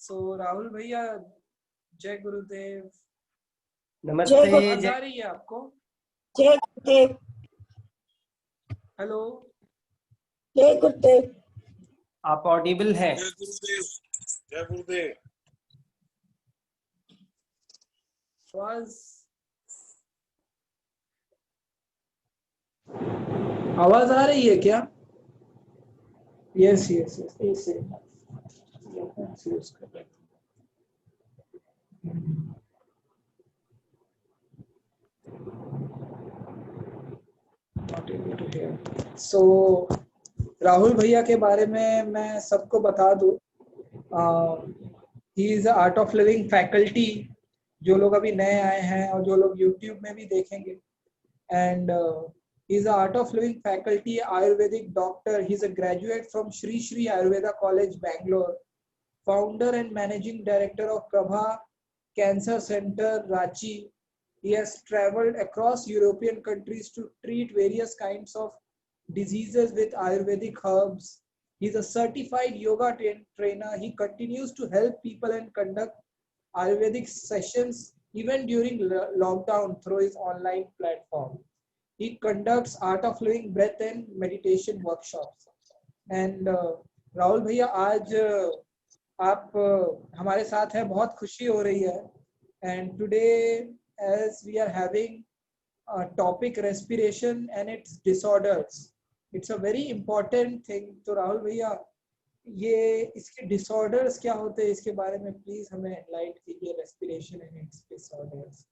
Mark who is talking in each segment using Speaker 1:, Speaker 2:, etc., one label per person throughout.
Speaker 1: सो राहुल भैया, जय गुरुदेव।
Speaker 2: नमस्ते।
Speaker 1: आवाज आ रही है आपको?
Speaker 3: जय गुरुदेव।
Speaker 1: हेलो,
Speaker 3: जय गुरुदेव।
Speaker 2: आप ऑडिबल हैं?
Speaker 4: जय गुरुदेव। जय गुरुदेव।
Speaker 1: आवाज आ रही है क्या? यस यस यस, यूज कर रहे हैं। सो राहुल भैया के बारे में मैं सबको बता दूं, he is art of living faculty. जो लोग अभी नए आए हैं और जो लोग यूट्यूब में भी देखेंगे, and he is a art of living faculty, Ayurvedic doctor. He is a graduate from Shri Shri Ayurveda College, Bangalore, founder and managing director of Prabha Cancer Center, Ranchi. He has traveled across European countries to treat various kinds of diseases with Ayurvedic herbs. He is a certified yoga trainer. He continues to help people and conduct Ayurvedic sessions even during lockdown through his online platform. He conducts art of living breath and meditation workshops. And Rahul भैया, आज आप हमारे साथ हैं, बहुत खुशी हो रही है। And today, as we are having a topic respiration and its disorders, it's a very important thing. तो राहुल भैया, ये इसके disorders क्या होते हैं, इसके बारे में प्लीज हमें एनलाइट कीजिए। respiration and its disorders.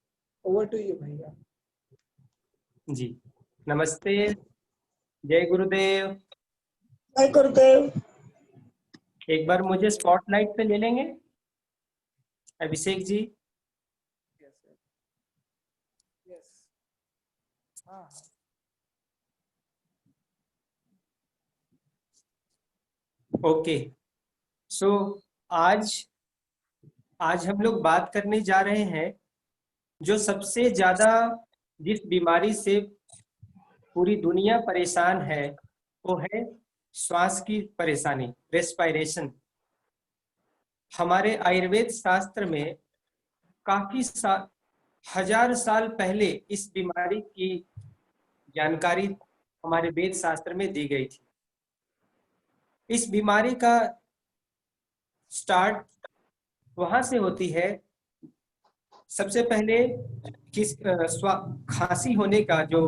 Speaker 1: Over to you भैया।
Speaker 2: जी, नमस्ते। जय गुरुदेव।
Speaker 3: जय गुरुदेव।
Speaker 2: एक बार मुझे स्पॉटलाइट पे ले लेंगे अभिषेक जी? ओके। सो आज हम लोग बात करने जा रहे हैं जो सबसे ज्यादा जिस बीमारी से पूरी दुनिया परेशान है, वो है श्वास की परेशानी, रेस्पिरेशन। हमारे आयुर्वेद शास्त्र में काफी हजार साल पहले इस बीमारी की जानकारी हमारे वेद शास्त्र में दी गई थी। इस बीमारी का स्टार्ट वहां से होती है। सबसे पहले खांसी होने का जो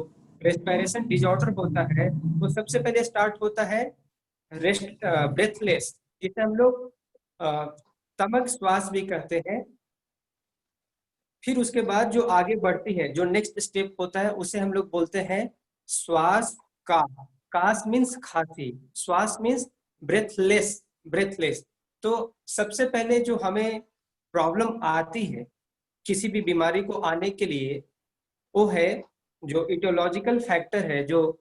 Speaker 2: रेस्पिरेशन डिसऑर्डर होता है, वो सबसे पहले स्टार्ट होता है ब्रेथलेस, जिसे हम लोग तमक श्वास भी कहते हैं। फिर उसके बाद जो आगे बढ़ती है, जो नेक्स्ट स्टेप होता है, उसे हम लोग बोलते हैं श्वास का। कास मीन्स खांसी, श्वास मीन्स ब्रेथलेस। तो सबसे पहले जो हमें प्रॉब्लम आती है किसी भी बीमारी को आने के लिए, वो है जो इटियोलॉजिकल फैक्टर है, जो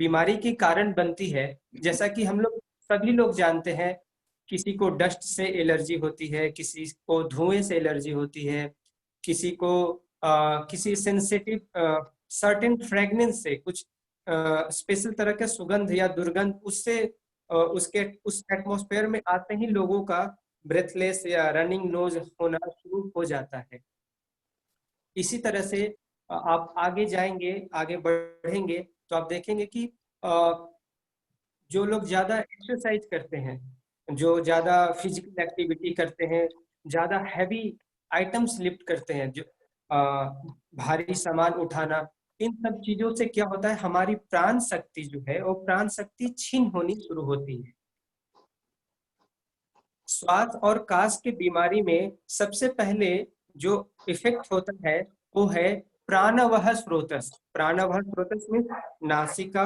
Speaker 2: बीमारी के कारण बनती है। जैसा कि हम लोग सभी लोग जानते हैं, किसी को डस्ट से एलर्जी होती है, किसी को धुएं से एलर्जी होती है, किसी को किसी सेंसिटिव सर्टेन फ्रेगनेंस से, कुछ स्पेशल तरह के सुगंध या दुर्गंध, उससे उसके उस एटमॉस्फेयर में आते ही लोगों का ब्रेथलेस या रनिंग नोज होना शुरू हो जाता है। इसी तरह से आप आगे जाएंगे, आगे बढ़ेंगे, तो आप देखेंगे कि जो लोग ज्यादा एक्सरसाइज करते हैं, जो ज्यादा फिजिकल एक्टिविटी करते हैं, ज्यादा हैवी आइटम्स लिफ्ट करते हैं, जो भारी सामान उठाना, इन सब चीजों से क्या होता है, हमारी प्राण शक्ति जो है, वो प्राण शक्ति छीन होनी शुरू होती है। श्वास और कास की बीमारी में सबसे पहले जो इफेक्ट होता है, वो है प्राणवह स्रोतस। प्राणवह srotas means nasika,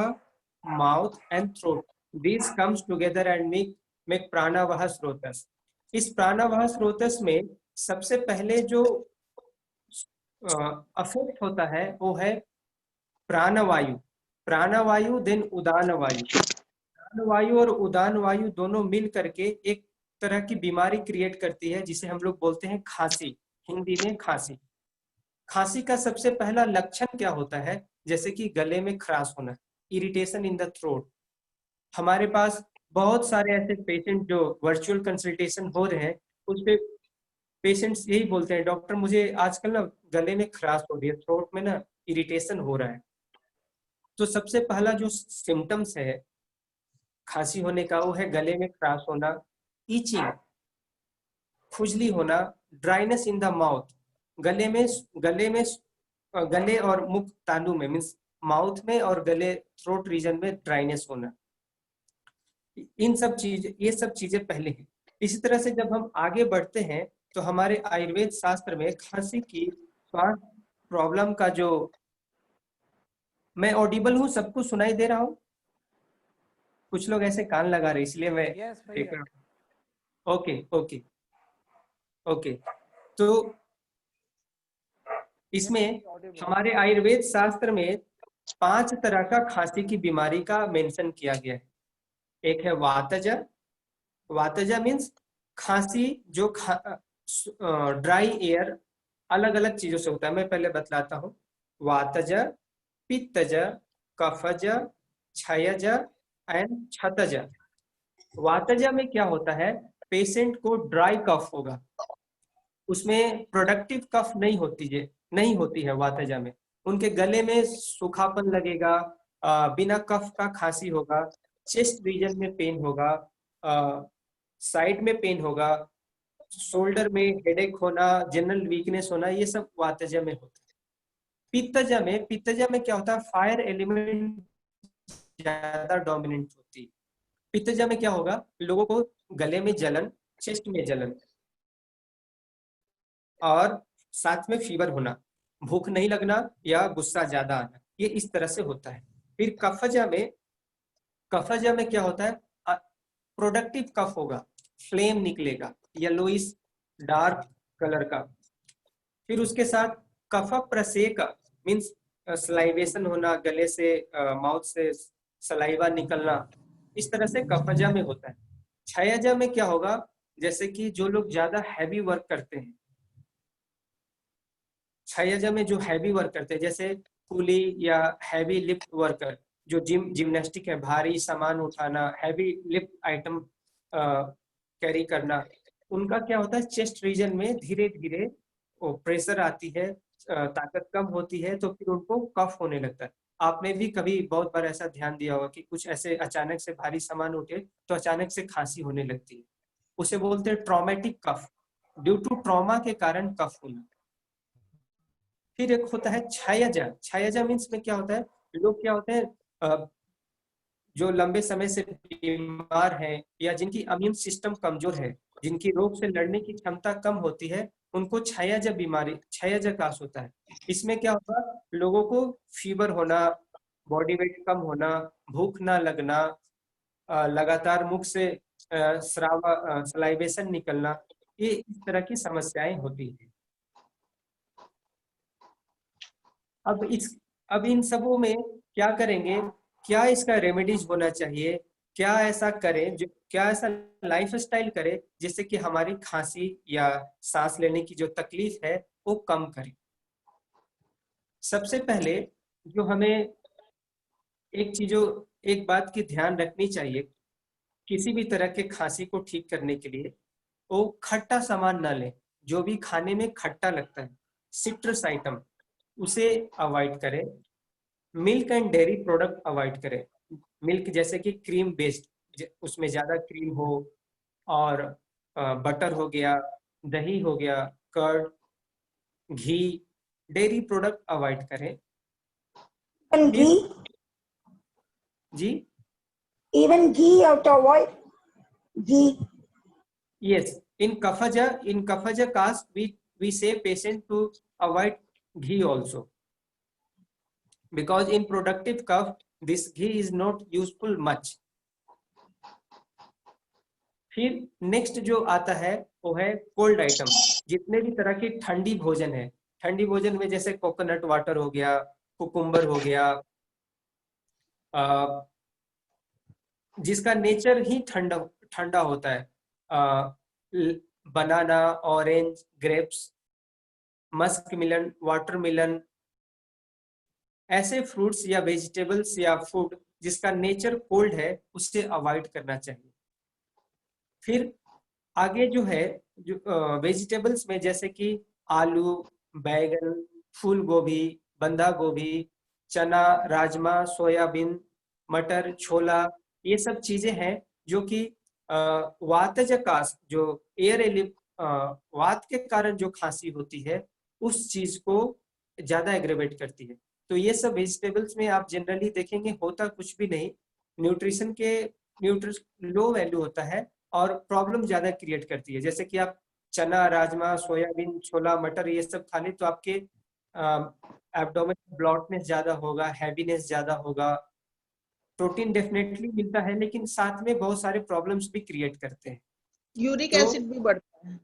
Speaker 2: mouth and throat, this comes together and make pranavaha srotas. इस प्राणवह स्रोतस में सबसे पहले जो अफेक्ट होता है, वो है प्राणवायु। प्राणवायु देन उदान वायु। प्राणवायु और उदान वायु दोनों मिल करके एक तरह की बीमारी क्रिएट करती है, जिसे हम लोग बोलते हैं खांसी, हिंदी में खांसी। खांसी का सबसे पहला लक्षण क्या होता है? जैसे कि गले में खराश होना, इरिटेशन इन द थ्रोट। हमारे पास बहुत सारे ऐसे पेशेंट जो वर्चुअल कंसल्टेशन हो रहे हैं, उस पे पेशेंट्स यही बोलते हैं, डॉक्टर मुझे आजकल ना गले में खराश हो रही है, थ्रोट में ना इरिटेशन हो रहा है। तो सबसे पहला जो सिम्टम्स है खांसी होने का वो है गले में खराश होना, ईचिंग, खुजली होना, ड्राइनेस इन द माउथ, गले और मुख तालु में मीन्स माउथ में और गले थ्रोट रीजन में ड्राइनेस होना। ये सब चीजें पहले हैं। इसी तरह से जब हम आगे बढ़ते हैं तो हमारे आयुर्वेद शास्त्र में खांसी की श्वास प्रॉब्लम का जो, मैं ऑडिबल हूँ, सबको सुनाई दे रहा हूँ? कुछ लोग ऐसे कान लगा रहे इसलिए मैं देख रहा हूँ। Okay okay okay. तो इसमें हमारे आयुर्वेद शास्त्र में 5 तरह का खांसी की बीमारी का मेंशन किया गया है। एक है वातजा। वातजा मीन्स खांसी जो ड्राई एयर अलग अलग चीजों से होता है। मैं पहले बतलाता हूँ। वातजा, पित्तजा, कफजा, क्षयजा एंड छतजा। वातजा में क्या होता है, पेशेंट को ड्राई कफ होगा, उसमें प्रोडक्टिव कफ नहीं होती है वातजा में। उनके गले में सूखापन लगेगा, बिना कफ का खांसी होगा, चेस्ट रीजन में पेन होगा, साइड में पेन होगा, शोल्डर में हेडेक होना, जनरल वीकनेस होना, ये सब वातजा में होता है। पित्तजा में क्या होता है, फायर एलिमेंट ज्यादा डोमिनेंट होती है। पित्तजा में क्या होगा, लोगों को गले में जलन, चेस्ट में जलन और साथ में फीवर होना, भूख नहीं लगना या गुस्सा ज्यादा आना, ये इस तरह से होता है। फिर कफजा में क्या होता है, प्रोडक्टिव कफ होगा, फ्लेम निकलेगा, येलोइश डार्क कलर का। फिर उसके साथ कफ प्रसेक मीन्स सलाइवेशन होना, गले से माउथ से सलाइवा निकलना, इस तरह से कफजा में होता है। क्षयजा में क्या होगा, जैसे कि जो लोग ज्यादा हैवी वर्क करते हैं, क्षयजा में जो हैवी वर्क करते हैं जैसे कूली या हैवी लिफ्ट वर्कर, जो जिम्नास्टिक है, भारी सामान उठाना, हैवी लिफ्ट आइटम कैरी करना, उनका क्या होता है, चेस्ट रीजन में धीरे धीरे प्रेशर आती है, ताकत कम होती है, तो फिर उनको कफ होने लगता है। आपने भी कभी बहुत बार ऐसा ध्यान दिया होगा कि कुछ ऐसे अचानक से भारी सामान उठे तो अचानक से खांसी होने लगती है, उसे बोलते हैं traumatic cough, due to trauma के कारण कफ होना। फिर एक होता है क्षयजा मीन्स में क्या होता है, लोग क्या होते हैं जो लंबे समय से बीमार हैं या जिनकी इम्यून सिस्टम कमजोर है, जिनकी रोग से लड़ने की क्षमता कम होती है, उनको क्षयजा काश होता है। इसमें क्या होगा, लोगों को फीवर होना, बॉडी वेट कम होना, भूख ना लगना, लगातार मुख से सलाइवेशन निकलना, ये इस तरह की समस्याएं होती है। अब इन सबों में क्या करेंगे, क्या इसका रेमेडीज होना चाहिए, क्या ऐसा लाइफ स्टाइल करें जिससे कि हमारी खांसी या सांस लेने की जो तकलीफ है वो कम करे। सबसे पहले जो हमें एक बात की ध्यान रखनी चाहिए, किसी भी तरह के खांसी को ठीक करने के लिए वो खट्टा सामान ना लें। जो भी खाने में खट्टा लगता है, सिट्रस आइटम, उसे अवॉइड करें। Milk and dairy product avoid करें। मिल्क जैसे कि क्रीम बेस्ड, उसमें ज्यादा क्रीम हो, और बटर हो गया, दही हो गया, कर्ड, घी, डेयरी प्रोडक्ट अवॉइड करें। जी,
Speaker 3: even ghee you have to avoid ghee.
Speaker 2: yes, in Kafaja caste we say patient to avoid ghee also, because in productive cough this ghee is not useful much. फिर next जो आता है वो है cold item. जितने भी तरह की ठंडी भोजन है, ठंडी भोजन में जैसे कोकोनट वाटर हो गया, कुकुम्बर हो गया, जिसका नेचर ही ठंडा होता है, बनाना, ऑरेंज, ग्रेप्स, मस्क मिलन, वाटरमेलन, ऐसे फ्रूट्स या वेजिटेबल्स या फूड जिसका नेचर कोल्ड है, उससे अवॉइड करना चाहिए। फिर आगे जो है जो वेजिटेबल्स में जैसे कि आलू, बैगन, फूल गोभी, बंधा गोभी, चना, राजमा, सोयाबीन, मटर, छोला, ये सब चीजें हैं जो कि वातजकास, जो वात के कारण जो खांसी होती है उस चीज को ज्यादा एग्रेवेट करती है। तो ये सब वेजिटेबल्स में आप जनरली देखेंगे होता कुछ भी नहीं, न्यूट्रिशन के लो वैल्यू होता है और प्रॉब्लम ज्यादा क्रिएट करती है। जैसे कि आप चना, राजमा, सोयाबीन, छोला, मटर ये सब खा लें तो आपके एब्डोमेन ब्लॉटनेस ज्यादा होगा, हैवीनेस ज्यादा होगा। प्रोटीन डेफिनेटली मिलता है लेकिन साथ में बहुत सारे प्रॉब्लम्स भी क्रिएट करते हैं।
Speaker 5: यूरिक
Speaker 2: तो
Speaker 5: एसिड भी बढ़ता है।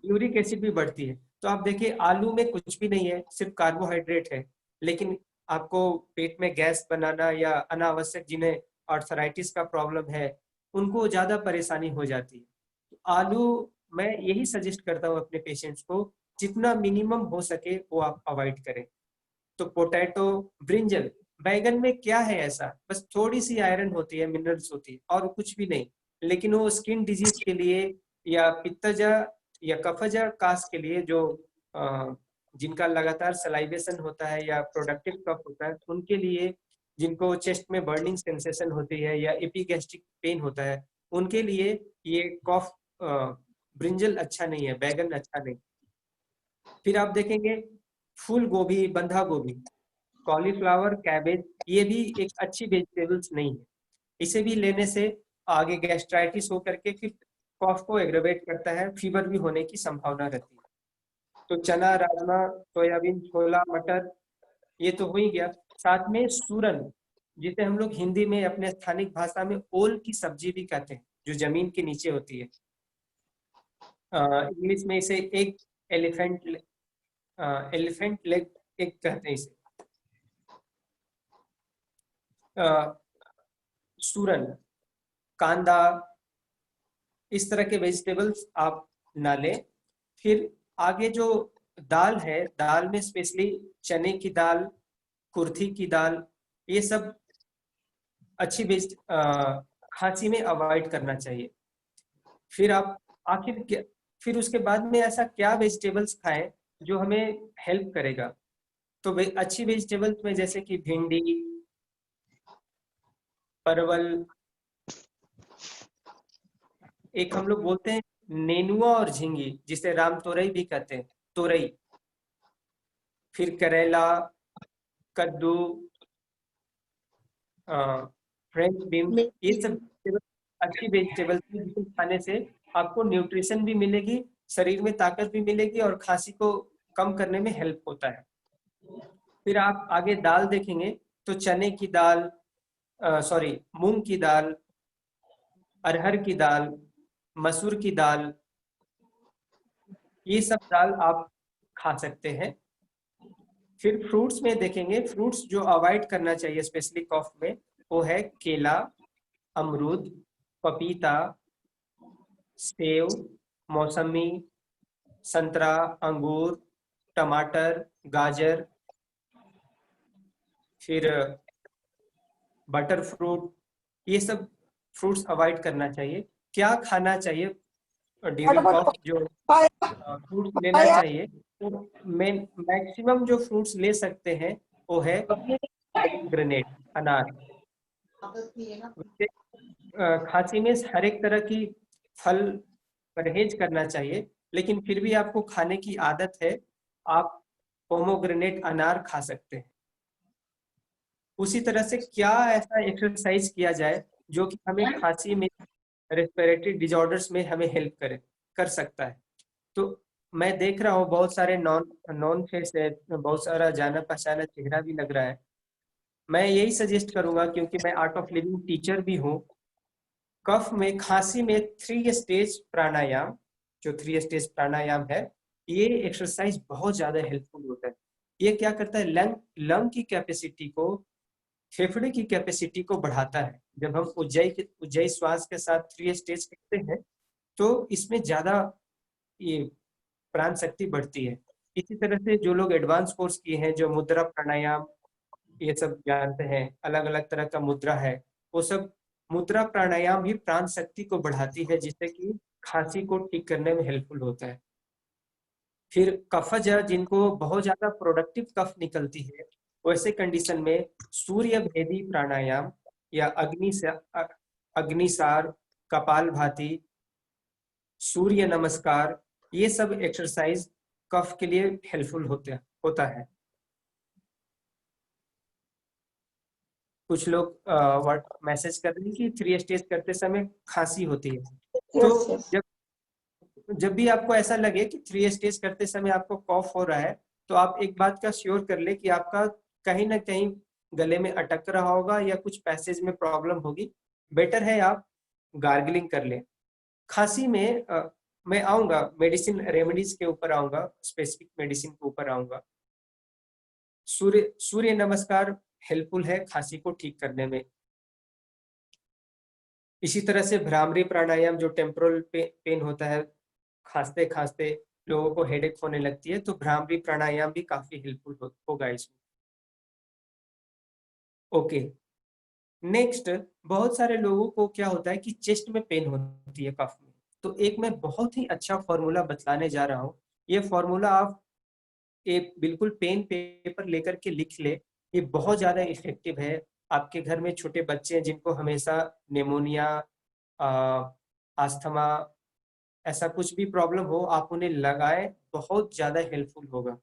Speaker 2: यूरिक एसिड भी बढ़ती है। तो आप देखिए आलू में कुछ भी नहीं है, सिर्फ कार्बोहाइड्रेट है, लेकिन आपको पेट में गैस बनाना या अनावश्यक जिन्हें आर्थराइटिस का प्रॉब्लम है उनको ज्यादा परेशानी हो जाती है। तो आलू मैं यही सजेस्ट करता हूँ अपने पेशेंट्स को, जितना मिनिमम हो सके वो आप अवॉइड करें। तो पोटैटो, ब्रिंजल, बैगन में क्या है ऐसा, बस थोड़ी सी आयरन होती है, मिनरल्स होती है और कुछ भी नहीं, लेकिन वो स्किन डिजीज के लिए या पित्तजा या कफजा कास के लिए जो जिनका लगातार सलाइवेशन होता है या प्रोडक्टिव कफ होता है उनके लिए, जिनको चेस्ट में बर्निंग सेंसेशन होती है या एपिगैस्ट्रिक पेन होता है उनके लिए ये कॉफ ब्रिंजल अच्छा नहीं है, बैगन अच्छा नहीं। फिर आप देखेंगे फूल गोभी, बंधा गोभी, कॉलीफ्लावर, कैबेज, ये भी एक अच्छी वेजिटेबल्स नहीं है। इसे भी लेने से आगे गैस्ट्राइटिस होकर के फिर कॉफ को एग्रेवेट करता है, फीवर भी होने की संभावना रहती है। तो चना, राजमा, सोयाबीन, छोला, मटर ये तो हो ही गया। साथ में सूरन, जिसे हम लोग हिंदी में अपने स्थानिक भाषा में ओल की सब्जी भी कहते हैं, जो जमीन के नीचे होती है। इंग्लिश में इसे एक एलिफेंट लेग एग कहते हैं इसे। सूरन, कांदा, इस तरह के वेजिटेबल्स आप ना लें। फिर आगे जो दाल है, दाल में स्पेशली चने की दाल, कुर्थी की दाल, ये सब अच्छी खांसी में अवॉइड करना चाहिए। फिर आप फिर उसके बाद में ऐसा क्या वेजिटेबल्स खाएं जो हमें हेल्प करेगा। तो अच्छी वेजिटेबल्स में जैसे कि भिंडी, परवल, एक हम लोग बोलते हैं नेनुआ और झींगी जिसे राम तोरई भी कहते हैं, तोरई, फिर करेला, कद्दू, फ्रेंच बीन, ये सब अच्छी वेजिटेबल्स हैं जिसे खाने से आपको न्यूट्रिशन भी मिलेगी, शरीर में ताकत भी मिलेगी और खांसी को कम करने में हेल्प होता है। फिर आप आगे दाल देखेंगे तो चने की दाल, मूंग की दाल, अरहर की दाल, मसूर की दाल, ये सब दाल आप खा सकते हैं। फिर फ्रूट्स में देखेंगे, फ्रूट्स जो अवॉइड करना चाहिए स्पेशली कॉफ में, वो है केला, अमरूद, पपीता, सेव, मौसमी, संतरा, अंगूर, टमाटर, गाजर, फिर बटर फ्रूट, ये सब फ्रूट्स अवॉइड करना चाहिए। क्या खाना चाहिए ड्यूरिंग कॉफ, जो फ्रूट्स लेना चाहिए, तो मैक्सिमम जो फ्रूट्स ले सकते हैं वो है ग्रेनेड, अनार। खांसी में हर एक तरह की फल परहेज करना चाहिए, लेकिन फिर भी आपको खाने की आदत है, आप पोमोग्रेनेट, अनार खा सकते हैं। उसी तरह से क्या ऐसा एक्सरसाइज किया जाए जो कि हमें खांसी में, रेस्पिरेटरी डिजॉर्डर्स में हमें हेल्प कर सकता है। तो मैं देख रहा हूँ बहुत सारे नॉन फेस है, बहुत सारा जाना पहचाना चेहरा भी लग रहा है। मैं यही सजेस्ट करूंगा, क्योंकि मैं आर्ट ऑफ लिविंग टीचर भी हूँ, कफ में, खांसी में 3 स्टेज प्राणायाम, जो 3 स्टेज प्राणायाम है, ये एक्सरसाइज बहुत ज्यादा हेल्पफुल होता है। ये क्या करता है, लंग की कैपेसिटी को, फेफड़े की कैपेसिटी को बढ़ाता है। जब हम उज्जयी श्वास के साथ 3 स्टेज करते हैं तो इसमें ज्यादा ये प्राण शक्ति बढ़ती है। इसी तरह से जो लोग एडवांस कोर्स किए हैं, जो मुद्रा प्राणायाम ये सब जानते हैं, अलग अलग तरह का मुद्रा है, वो सब मुद्रा प्राणायाम भी प्राण शक्ति को बढ़ाती है, जिससे कि खांसी को ठीक करने में हेल्पफुल होता है। फिर कफज, जिनको बहुत ज्यादा प्रोडक्टिव कफ निकलती है, वैसे कंडीशन में सूर्य भेदी प्राणायाम या अग्निसार, कपालभाति, सूर्य नमस्कार, ये सब एक्सरसाइज कफ के लिए हेल्पफुल होता है। कुछ लोग मैसेज कर रहे हैं कि 3 स्टेज करते समय खांसी होती है। तो
Speaker 3: Yes, yes.
Speaker 2: जब भी आपको ऐसा लगे कि 3 स्टेज करते समय आपको कॉफ हो रहा है, तो आप एक बात का श्योर कर ले कि आपका कहीं ना कहीं गले में अटक रहा होगा या कुछ पैसेज में प्रॉब्लम होगी। बेटर है आप गार्गलिंग कर लें। खांसी में मैं आऊंगा, मेडिसिन रेमेडीज के ऊपर आऊंगा, स्पेसिफिक मेडिसिन के ऊपर आऊंगा। सूर्य नमस्कार हेल्पफुल है खांसी को ठीक करने में। इसी तरह से भ्रामरी प्राणायाम, जो टेम्पोरल पेन होता है, खांसते खांसते लोगों को हेडेक होने लगती है, तो भ्रामरी प्राणायाम भी काफी हेल्पफुल होगा इसमें। ओके, नेक्स्ट, बहुत सारे लोगों को क्या होता है कि चेस्ट में पेन होती है कफ में। तो एक मैं बहुत ही अच्छा फॉर्मूला बतलाने जा रहा हूँ। ये फॉर्मूला आप एक बिल्कुल पेन पेपर लेकर के लिख ले, ये बहुत ज्यादा इफेक्टिव है। आपके घर में छोटे बच्चे हैं जिनको हमेशा निमोनिया, अस्थमा, ऐसा कुछ भी प्रॉब्लम हो, आप उन्हें लगाएं, बहुत ज्यादा हेल्पफुल होगा।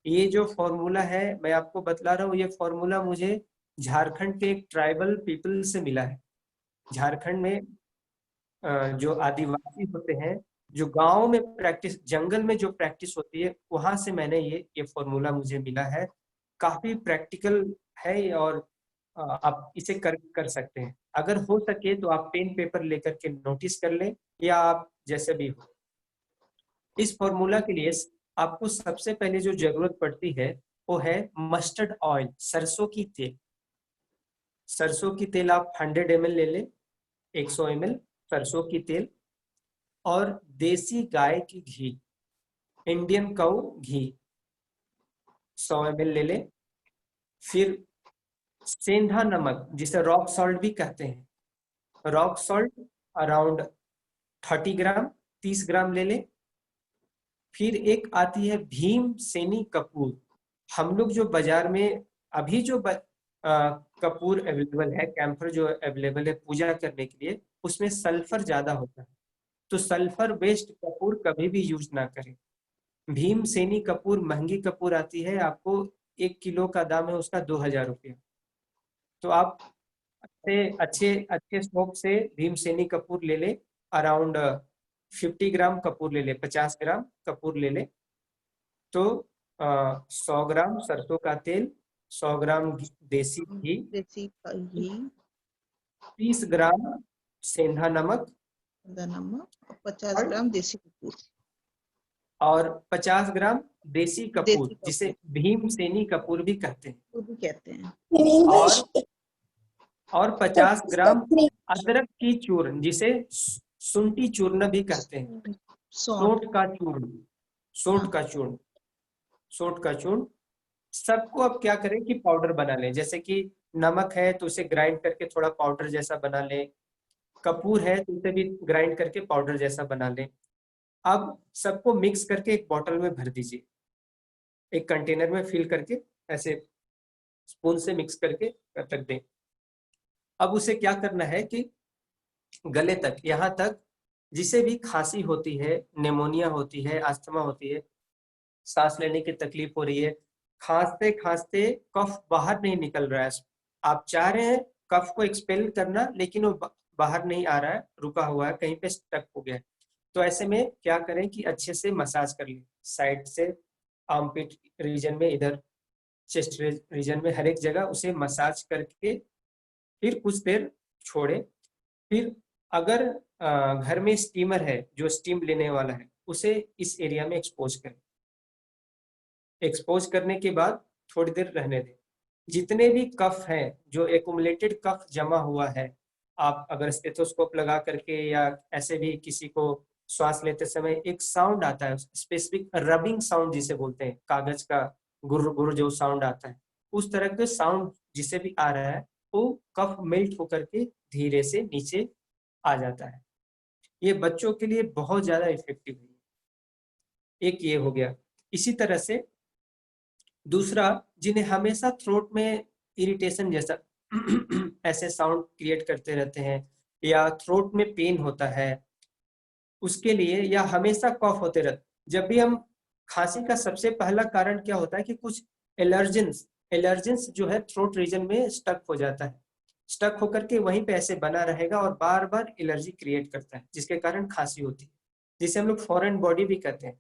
Speaker 2: ये जो फॉर्मूला है मैं आपको बतला रहा हूँ, ये फॉर्मूला मुझे झारखंड के एक ट्राइबल पीपल से मिला है। झारखंड में जो आदिवासी होते हैं, जो गांव में प्रैक्टिस, जंगल में जो प्रैक्टिस होती है, वहां से मैंने ये फॉर्मूला मुझे मिला है। काफी प्रैक्टिकल है और आप इसे कर सकते हैं। अगर हो सके तो आप पेन पेपर लेकर के नोटिस कर लें, या आप जैसे भी हो। इस फॉर्मूला के लिए आपको सबसे पहले जो जरूरत पड़ती है वो है मस्टर्ड ऑयल, सरसों की तेल। सरसों की तेल आप 100 ml ले लें, 100 ml सरसों की तेल, और देसी गाय की घी, इंडियन काऊ घी 100 ml ले लें। फिर सेंधा नमक, जिसे रॉक सॉल्ट भी कहते हैं, रॉक सॉल्ट अराउंड 30 ग्राम, 30 ग्राम ले लें। फिर एक आती है भीम सेनी कपूर। हम लोग जो बाजार में अभी जो कपूर अवेलेबल है, कैंफर जो अवेलेबल है पूजा करने के लिए, उसमें सल्फर ज्यादा होता है, तो सल्फर बेस्ड कपूर कभी भी यूज ना करें। भीम सेनी कपूर महंगी कपूर आती है, आपको 1 किलो का दाम है उसका 2000 रुपया। तो आप अच्छे अच्छे स्मोक से भीम सेनी कपूर ले ले, अराउंड 50 ग्राम कपूर ले ले, 50 ग्राम कपूर ले ले। तो 100 ग्राम सरसों का तेल, 100 ग्राम देसी घी,
Speaker 5: देसी घी,
Speaker 2: 30 ग्राम सेंधा नमक,
Speaker 5: नमक, 50 ग्राम देसी कपूर,
Speaker 2: और 50 ग्राम देसी कपूर,
Speaker 5: कपूर।
Speaker 2: जिसे भीम सेनी कपूर भी कहते हैं,
Speaker 5: वो भी कहते हैं।
Speaker 3: In English,
Speaker 2: और 50 ग्राम अदरक की चूर्ण, जिसे शुंठी चूर्ण भी कहते हैं,
Speaker 5: सौंठ,
Speaker 2: सोंठ का चूर्ण, सोंठ का चूर्ण, सोंठ का चूर्ण। सबको अब क्या करें कि पाउडर बना लें। जैसे कि नमक है तो उसे ग्राइंड करके थोड़ा पाउडर जैसा बना लें, कपूर है तो उसे भी ग्राइंड करके पाउडर जैसा बना लें। अब सबको मिक्स करके एक बॉटल में भर दीजिए, एक कंटेनर में फिल करके ऐसे स्पून से मिक्स करके रख दें। अब उसे क्या करना है कि गले तक, यहाँ तक, जिसे भी खांसी होती है, निमोनिया होती है, अस्थमा होती है, सांस लेने की तकलीफ हो रही है, खांसते खांसते कफ बाहर नहीं निकल रहा है, आप चाह रहे हैं कफ को एक्सपेल करना, लेकिन वो बाहर नहीं आ रहा है, रुका हुआ है, कहीं पे स्टक हो गया है, तो ऐसे में क्या करें कि अच्छे से मसाज कर लें, साइड से, आर्मपिट रीजन में, इधर चेस्ट रीजन में, हर एक जगह उसे मसाज करके फिर कुछ देर छोड़े। फिर अगर घर में स्टीमर है जो स्टीम लेने वाला है, उसे इस एरिया में एक्सपोज करें। एक्सपोज करने के बाद थोड़ी देर रहने दें। जितने भी कफ हैं, जो एक्युमुलेटेड कफ जमा हुआ है, आप अगर स्टेथोस्कोप लगा करके या ऐसे भी किसी को श्वास लेते समय एक साउंड आता है, स्पेसिफिक रबिंग साउंड जिसे बोलते हैं, कागज का गुर गुर जो साउंड आता है, उस तरह के साउंड जिसे भी आ रहा है, वो कफ मेल्ट होकर के धीरे से नीचे आ जाता है। ये बच्चों के लिए बहुत ज्यादा इफेक्टिव है। एक ये हो गया। इसी तरह से दूसरा, जिन्हें हमेशा थ्रोट में इरिटेशन जैसा ऐसे साउंड क्रिएट करते रहते हैं या थ्रोट में पेन होता है, उसके लिए, या हमेशा कॉफ होते रहते, जब भी हम खांसी का सबसे पहला कारण क्या होता है कि कुछ एलर्जेंस जो है थ्रोट रीजन में स्टक हो जाता है, स्टक होकर के वहीं पे ऐसे बना रहेगा और बार बार एलर्जी क्रिएट करता है, जिसके कारण खांसी होती है, जिसे हम लोग फॉरेन बॉडी भी कहते हैं।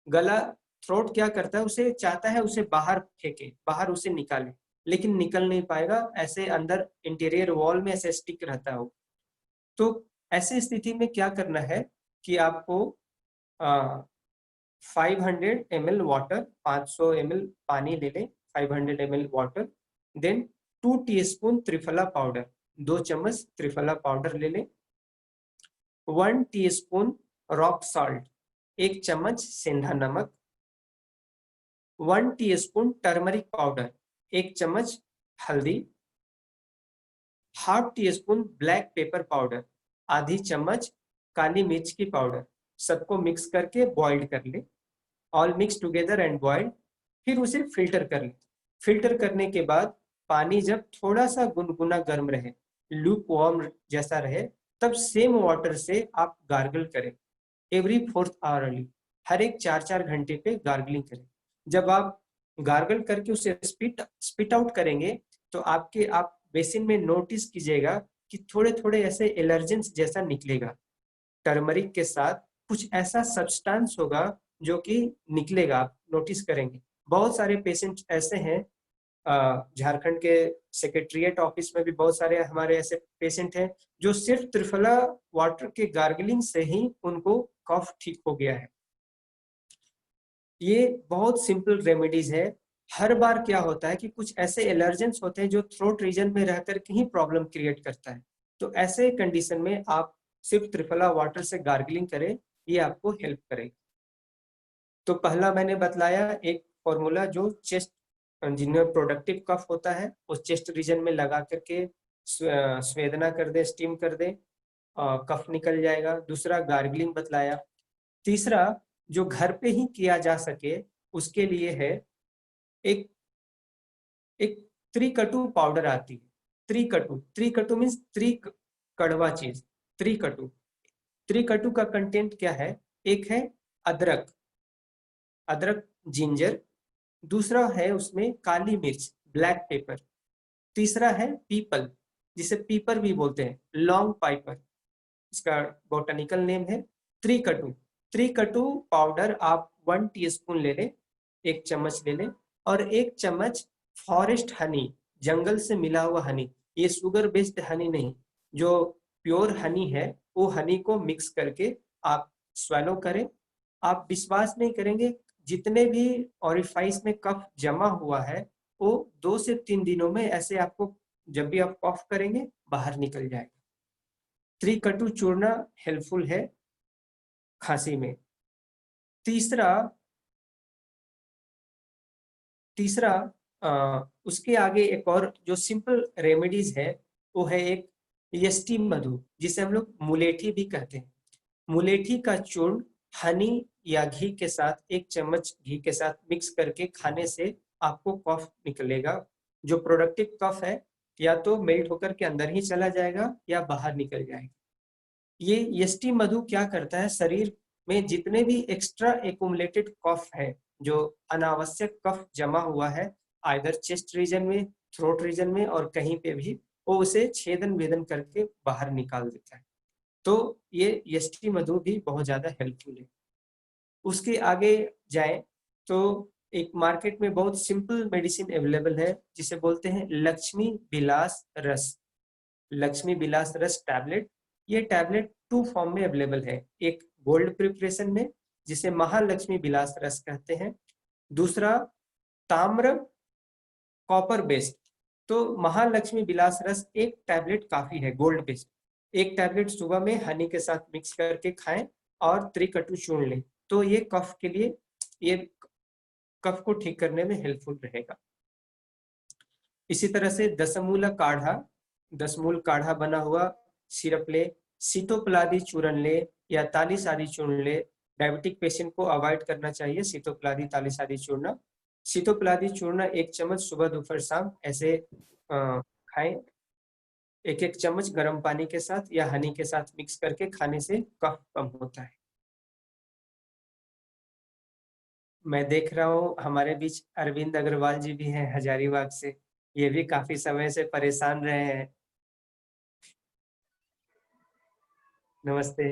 Speaker 2: गला, थ्रोट क्या करता है, उसे चाहता है उसे बाहर फेंके, बाहर उसे निकाले, लेकिन निकल नहीं पाएगा, ऐसे अंदर इंटीरियर वॉल में ऐसे स्टिक रहता है वो। तो ऐसी स्थिति में क्या करना है कि आपको 500 ml वाटर, 500 ml पानी ले लें, 500 ml water, then 2 teaspoon triphala powder, 2 चम्मच त्रिफला पाउडर ले लें, 1 टीस्पून रॉक सॉल्ट, 1 चम्मच सेंधा नमक, 1 टीस्पून टर्मरिक पाउडर, 1 चम्मच हल्दी, half tea spoon black pepper powder, आधी चम्मच काली मिर्च की पाउडर, सबको मिक्स करके बॉइल्ड कर ले, all mix together and boiled. फिर उसे फिल्टर कर ले। फिल्टर करने के बाद पानी जब थोड़ा सा गुनगुना गर्म रहे, लूप वार्म जैसा रहे, तब सेम वाटर से आप गार्गल करें एवरी 4th आवरली, हर एक 4-4 घंटे पे गार्गलिंग करें। जब आप गार्गल करके उसे स्पिट आउट करेंगे तो आप बेसिन में नोटिस कीजिएगा कि थोड़े थोड़े ऐसे एलर्जेंस जैसा निकलेगा। टर्मरिक के साथ कुछ ऐसा सब्सटेंस होगा जो कि निकलेगा, आप नोटिस करेंगे। बहुत सारे पेशेंट ऐसे हैं, झारखंड के सेक्रेटरीट ऑफिस में भी बहुत सारे हमारे ऐसे पेशेंट हैं जो सिर्फ त्रिफला वाटर के गार्गलिंग से ही उनको कफ ठीक हो गया है। ये बहुत सिंपल रेमेडीज है। हर बार क्या होता है कि कुछ ऐसे एलर्जेंस होते हैं जो थ्रोट रीजन में रह करके ही प्रॉब्लम क्रिएट करता है, तो ऐसे कंडीशन में आप सिर्फ त्रिफला वाटर से गार्गलिंग करें, ये आपको हेल्प करेगा। तो पहला मैंने बतलाया एक फॉर्मूला जो चेस्ट, जिन्हें प्रोडक्टिव कफ होता है उस चेस्ट रीजन में लगा करके स्वेदना कर दे, स्टीम कर दे, कफ निकल जाएगा। दूसरा गार्गलिंग बतलाया। तीसरा जो घर पे ही किया जा सके उसके लिए है एक त्रिकटु पाउडर आती है। त्रिकटु मीन्स कड़वा चीज। त्रिकटु का कंटेंट क्या है? एक है अदरक, जिंजर, दूसरा है उसमें काली मिर्च, ब्लैक पेपर, तीसरा है पीपल, जिसे पीपर भी बोलते हैं, लॉन्ग पाइपर, इसका बोटानिकल नेम है त्रिकटु पाउडर आप 1 टीस्पून ले लें, 1 चम्मच ले लें, और 1 चम्मच फॉरेस्ट हनी, जंगल से मिला हुआ हनी, ये शुगर बेस्ड हनी नहीं, जो प्योर हनी है वो हनी को मिक्स करके आप स्वेलो करें। आप विश्वास नहीं करेंगे, जितने भी ऑरिफाइस में कफ जमा हुआ है वो 2 से 3 दिनों में ऐसे आपको, जब भी आप कफ करेंगे, बाहर निकल जाएगा। त्रिकटु चूर्ण हेल्पफुल है खांसी में। तीसरा उसके आगे एक और जो सिंपल रेमेडीज है वो है एक यष्टि मधु, जिसे हम लोग मुलेठी भी कहते हैं। मुलेठी का चूर्ण हनी या घी के साथ, 1 चम्मच घी के साथ मिक्स करके खाने से आपको कफ निकलेगा। जो प्रोडक्टिव कफ है या तो मेल्ट होकर के अंदर ही चला जाएगा या बाहर निकल जाएगा। ये यष्टि मधु क्या करता है, शरीर में जितने भी एक्स्ट्रा एक्युमुलेटेड कफ है, जो अनावश्यक कफ जमा हुआ है आइदर चेस्ट रीजन में, थ्रोट रीजन में और कहीं पे भी, वो उसे छेदन वेदन करके बाहर निकाल देता है। तो ये यष्टि मधु भी बहुत ज्यादा हेल्पफुल है। उसके आगे जाएं तो एक मार्केट में बहुत सिंपल मेडिसिन अवेलेबल है जिसे बोलते हैं लक्ष्मी विलास रस। लक्ष्मी विलास रस टैबलेट, ये टैबलेट 2 फॉर्म में अवेलेबल है। एक गोल्ड प्रिपरेशन में जिसे महालक्ष्मी विलास रस कहते हैं, दूसरा ताम्र कॉपर बेस्ड। तो महालक्ष्मी विलास रस एक टैबलेट काफी है, गोल्ड बेस्ड। एक टैबलेट सुबह में हनी के साथ मिक्स करके खाएं और त्रिकटु चूर्ण लें, तो ये कफ के लिए, ये कफ को ठीक करने में हेल्पफुल रहेगा। इसी तरह से 10 मूल काढ़ा बना हुआ सिरप ले, सीतोपलादी चूर्ण ले या तालीसारी चूर्ण ले। डायबिटिक पेशेंट को अवॉइड करना चाहिए सीतोपलादी तालीसारी चूर्ण। सीतोपलादी चूर्ण 1 चम्मच सुबह दोपहर शाम ऐसे खाएं, 1-1 चम्मच गर्म पानी के साथ या हनी के साथ मिक्स करके खाने से कफ कम होता है। मैं देख रहा हूँ हमारे बीच अरविंद अग्रवाल जी भी हैं हजारीबाग से, ये भी काफी समय से परेशान रहे हैं। नमस्ते।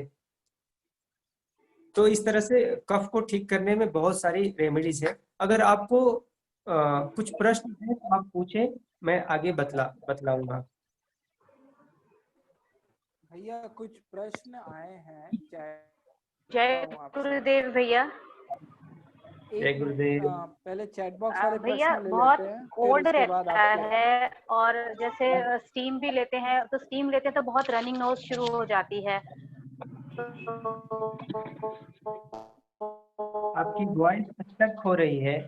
Speaker 2: तो इस तरह से कफ को ठीक करने में बहुत सारी रेमेडीज है। अगर आपको कुछ प्रश्न है तो आप पूछें, मैं आगे बतलाऊंगा।
Speaker 1: भैया कुछ प्रश्न आए हैं,
Speaker 6: जय गुरुदेव भैया।
Speaker 2: जय गुरुदेव।
Speaker 1: पहले चैट बॉक्स वाले
Speaker 6: भैया
Speaker 1: प्रश्न ले
Speaker 6: बहुत
Speaker 1: लेते हैं, फिर
Speaker 6: कोल्ड
Speaker 1: उसके बाद
Speaker 6: रहता
Speaker 1: आपके।
Speaker 6: है और जैसे स्टीम भी लेते हैं तो स्टीम लेते हैं तो बहुत रनिंग नोज शुरू हो जाती है।
Speaker 2: आपकी वॉइस स्टक हो रही है।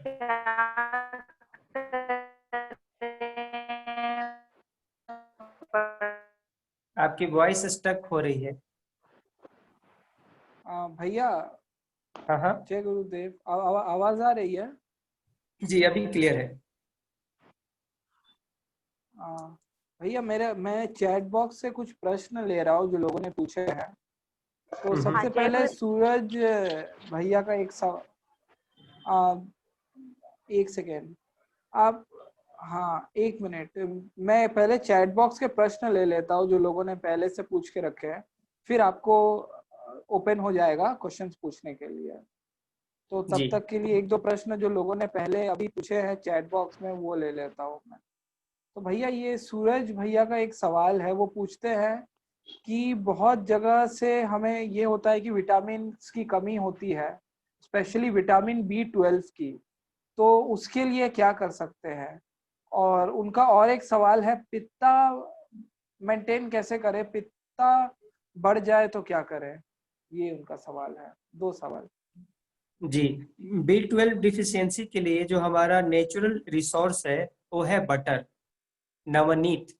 Speaker 2: आपकी वॉइस स्टक हो रही है।
Speaker 1: भैया
Speaker 2: हाँ
Speaker 1: जय गुरुदेव, आवाज आ रही है?
Speaker 2: जी, अभी क्लियर है।
Speaker 1: भैया मैं चैट बॉक्स से कुछ प्रश्न ले रहा हूँ जो लोगों ने पूछे हैं। तो सबसे पहले सूरज भैया का एक सेकेंड आप, हाँ 1 मिनट, मैं पहले चैट बॉक्स के प्रश्न ले लेता हूँ जो लोगों ने पहले से पूछ के रखे हैं, फिर आपको ओपन हो जाएगा क्वेश्चंस पूछने के लिए। तो तब तक के लिए 1-2 प्रश्न जो लोगों ने पहले अभी पूछे हैं चैट बॉक्स में वो ले लेता हूँ मैं। तो भैया ये सूरज भैया का एक सवाल है, वो पूछते हैं कि बहुत जगह से हमें ये होता है कि विटामिन की कमी होती है, स्पेशली विटामिन B12 की, तो उसके लिए क्या कर सकते हैं? और उनका और एक सवाल है, पित्ता मेंटेन कैसे करें, पित्ता बढ़ जाए तो क्या करें? ये उनका सवाल है, 2 सवाल।
Speaker 2: जी, B12 डिफिशियंसी के लिए जो हमारा नेचुरल रिसोर्स है वो है बटर, नवनीत।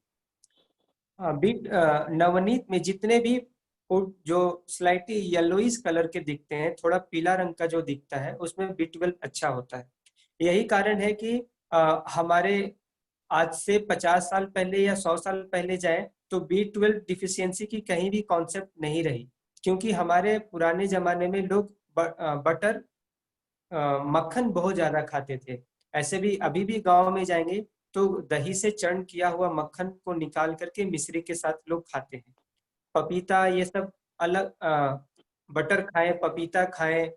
Speaker 2: नवनीत में जितने भी जो स्लाइटली येलोइश कलर के दिखते हैं, थोड़ा पीला रंग का जो दिखता है, उसमें B12 अच्छा होता है। यही कारण है कि हमारे आज से 50 साल पहले या 100 साल पहले जाए तो B12 डिफिशियंसी की कहीं भी कॉन्सेप्ट नहीं रही, क्योंकि हमारे पुराने जमाने में लोग बटर मक्खन बहुत ज्यादा खाते थे। ऐसे भी अभी भी गांव में जाएंगे तो दही से चर्ण किया हुआ मक्खन को निकाल करके मिश्री के साथ लोग खाते हैं। पपीता ये सब अलग, बटर खाएं, पपीता खाएं,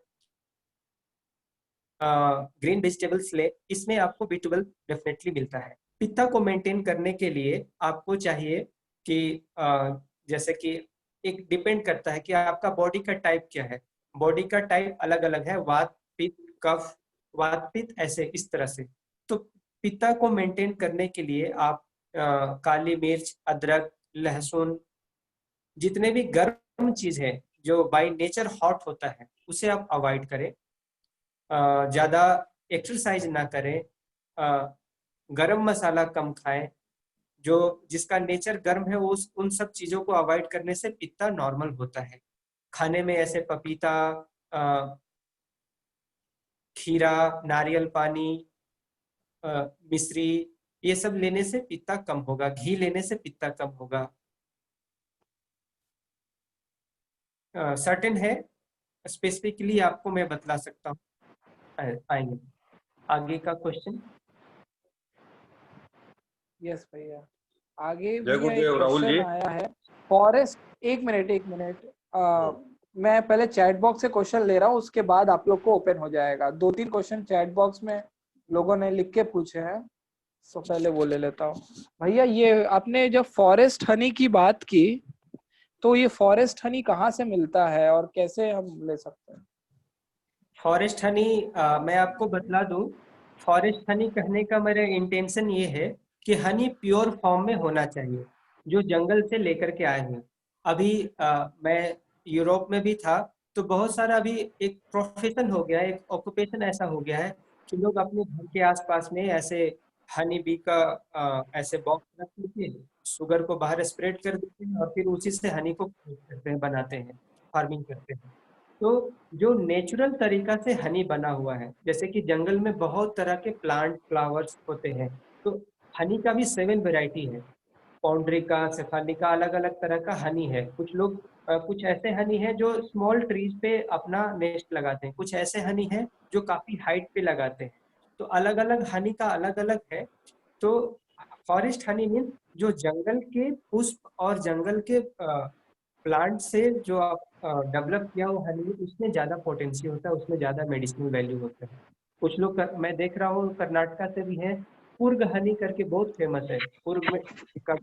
Speaker 2: ग्रीन वेजिटेबल्स ले, इसमें आपको B12 डेफिनेटली मिलता है। पित्ता को मेंटेन करने के लिए आपको चाहिए कि जैसे कि एक डिपेंड करता है कि आपका बॉडी का टाइप क्या है। बॉडी का टाइप अलग अलग है, वात पित्त कफ, वात पित्त ऐसे इस तरह से। तो पित्ता को मेंटेन करने के लिए आप काली मिर्च, अदरक, लहसुन, जितने भी गर्म चीज है जो बाय नेचर हॉट होता है उसे आप अवॉइड करें। ज्यादा एक्सरसाइज ना करें, गरम मसाला कम खाएं, जो जिसका नेचर गर्म है वो उन सब चीजों को अवॉइड करने से पित्ता नॉर्मल होता है। खाने में ऐसे पपीता, खीरा, नारियल पानी, मिश्री, ये सब लेने से पित्ता कम होगा। घी लेने से पित्ता कम होगा। सर्टेन है, स्पेसिफिकली आपको मैं बतला सकता हूँ। आएंगे आगे का क्वेश्चन।
Speaker 1: यस भैया, आगे
Speaker 4: जय
Speaker 1: भैया एक
Speaker 4: गुरुदेव राहुल जी।
Speaker 1: क्वेश्चन आया है फॉरेस्ट। एक मिनट, मैं पहले चैट बॉक्स से क्वेश्चन ले रहा हूँ, उसके बाद आप लोग को ओपन हो जाएगा। 2-3 क्वेश्चन चैट बॉक्स में लोगों ने लिख के पूछे हैं, तो पहले वो ले लेता हूँ। भैया ये आपने जब फॉरेस्ट हनी की बात की, तो ये फॉरेस्ट हनी कहाँ से मिलता है और कैसे हम ले सकते हैं?
Speaker 2: फॉरेस्ट हनी, मैं आपको बतला दूं, फॉरेस्ट हनी कहने का मेरा इंटेंशन ये है कि हनी प्योर फॉर्म में होना चाहिए, जो जंगल से लेकर के आए हैं। अभी मैं यूरोप में भी था, तो बहुत सारा अभी एक प्रोफेशन हो गया है, एक ऑक्यूपेशन ऐसा हो गया है कि लोग अपने घर के आसपास में ऐसे हनी बी का ऐसे बॉक्स रख लेते हैं शुगर को बाहर स्प्रेड कर देते हैं और फिर उसी से हनी को करते हैं, बनाते हैं, फार्मिंग करते हैं। तो जो नेचुरल तरीका से हनी बना हुआ है, जैसे कि जंगल में बहुत तरह के प्लांट फ्लावर्स होते हैं, तो हनी का भी 7 वैरायटी है। पौंड्रिका, शेफालिका, अलग अलग तरह का हनी है। कुछ लोग कुछ ऐसे हनी है जो स्मॉल ट्रीज पे अपना नेस्ट लगाते हैं, कुछ ऐसे हनी है जो काफी हाइट पे लगाते हैं। तो अलग अलग हनी का अलग अलग है। तो फॉरेस्ट हनी मीन जो जंगल के पुष्प और जंगल के प्लांट से जो आप डेवलप किया वो हनी, उसमें ज्यादा पोटेंसी होता है, उसमें ज्यादा मेडिसिनल वैल्यू होता है। कुछ लोग मैं देख रहा हूँ कर्नाटका से भी है, कुर्ग हनी करके बहुत फेमस है। कुर्ग में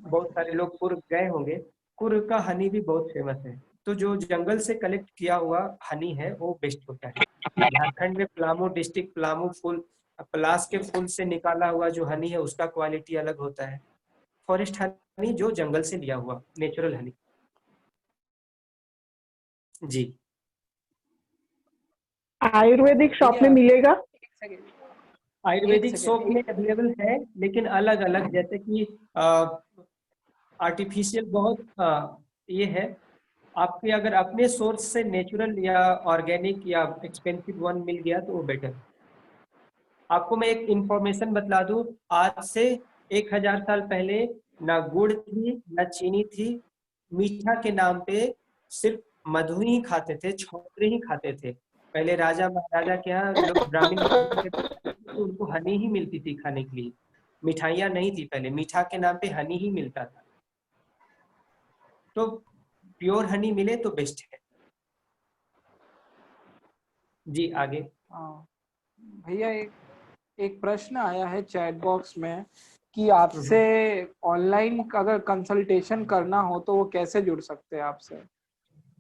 Speaker 2: बहुत सारे लोग कुर्ग गए होंगे, कुर्ग का हनी भी बहुत फेमस है। तो जो जंगल से कलेक्ट किया हुआ हनी है वो बेस्ट होता है। झारखंड में पलामू डिस्ट्रिक्ट, पलामू फूल, पलाश के फूल से निकाला हुआ जो हनी है उसका क्वालिटी अलग होता है। फॉरेस्ट हनी जो जंगल से लिया हुआ नेचुरल हनी। जी,
Speaker 7: आयुर्वेदिक शॉप में मिलेगा?
Speaker 2: आयुर्वेदिक शॉप में अवेलेबल है, लेकिन अलग अलग, जैसे कि आर्टिफिशियल बहुत ये है। आपके अगर अपने सोर्स से नेचुरल या ऑर्गेनिक या एक्सपेंसिव वन मिल गया तो वो बेटर। आपको मैं एक इंफॉर्मेशन बतला दूं, आज से 1000 साल पहले ना गुड़ थी ना चीनी थी। मीठा के नाम पे सिर्फ मधु ही खाते थे, छोले ही खाते थे। पहले राजा महाराजा के यहाँ लोग ब्राह्मण तो उनको हनी ही मिलती थी खाने के लिए, मिठाइयाँ नहीं थी पहले। मीठा के नाम पे हनी ही मिलता था। तो प्योर हनी मिले तो बेस्ट है। जी आगे।
Speaker 1: भैया एक प्रश्न आया है चैट बॉक्स में कि आपसे ऑनलाइन अगर कंसल्टेशन करना हो तो वो कैसे जुड़ सकते हैं आपसे?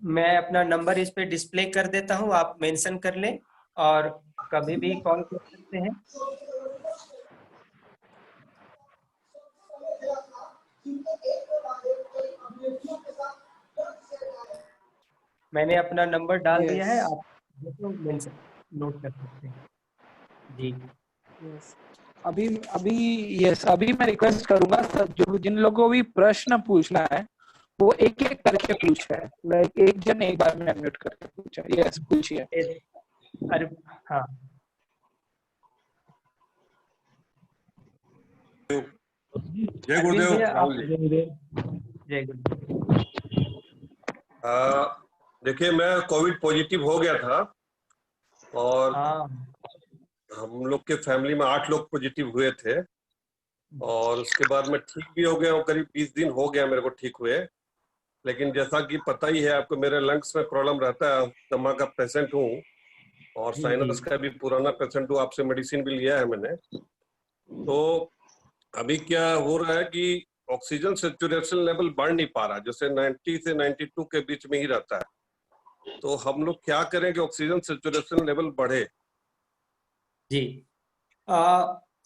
Speaker 2: मैं अपना नंबर इस पे डिस्प्ले कर देता हूँ, आप मेंशन कर लें और कभी भी कॉल कर सकते हैं। मैंने अपना नंबर डाल दिया है, आप मेंशन नोट कर सकते हैं। जी
Speaker 1: अभी मैं रिक्वेस्ट करूंगा सर, जो जिन लोगों को भी प्रश्न पूछना है वो एक एक करके पूछे, लाइक एक जन एक बार में अनम्यूट करके पूछे। यस, पूछिए।
Speaker 2: अरे हाँ,
Speaker 4: जय गुरुदेव। राहुल जी,
Speaker 2: जय गुरुदेव।
Speaker 4: देखिए मैं कोविड पॉजिटिव हो गया था और हम लोग के फैमिली में 8 लोग पॉजिटिव हुए थे और उसके बाद मैं ठीक भी हो गया हूँ। करीब 20 दिन हो गया मेरे को ठीक हुए। लेकिन जैसा कि पता ही है आपको, मेरे लंग्स में प्रॉब्लम रहता है। दमा का पेशेंट हूँ और साइनस का भी पुराना पेशेंट हूँ। आपसे मेडिसिन भी लिया है मैंने। तो अभी क्या हो रहा है कि ऑक्सीजन सैचुरेशन लेवल बढ़ नहीं पा रहा, जैसे 90 से 92 के बीच में ही रहता है। तो हम लोग क्या करें कि ऑक्सीजन सैचुरेशन लेवल बढ़े?
Speaker 2: जी,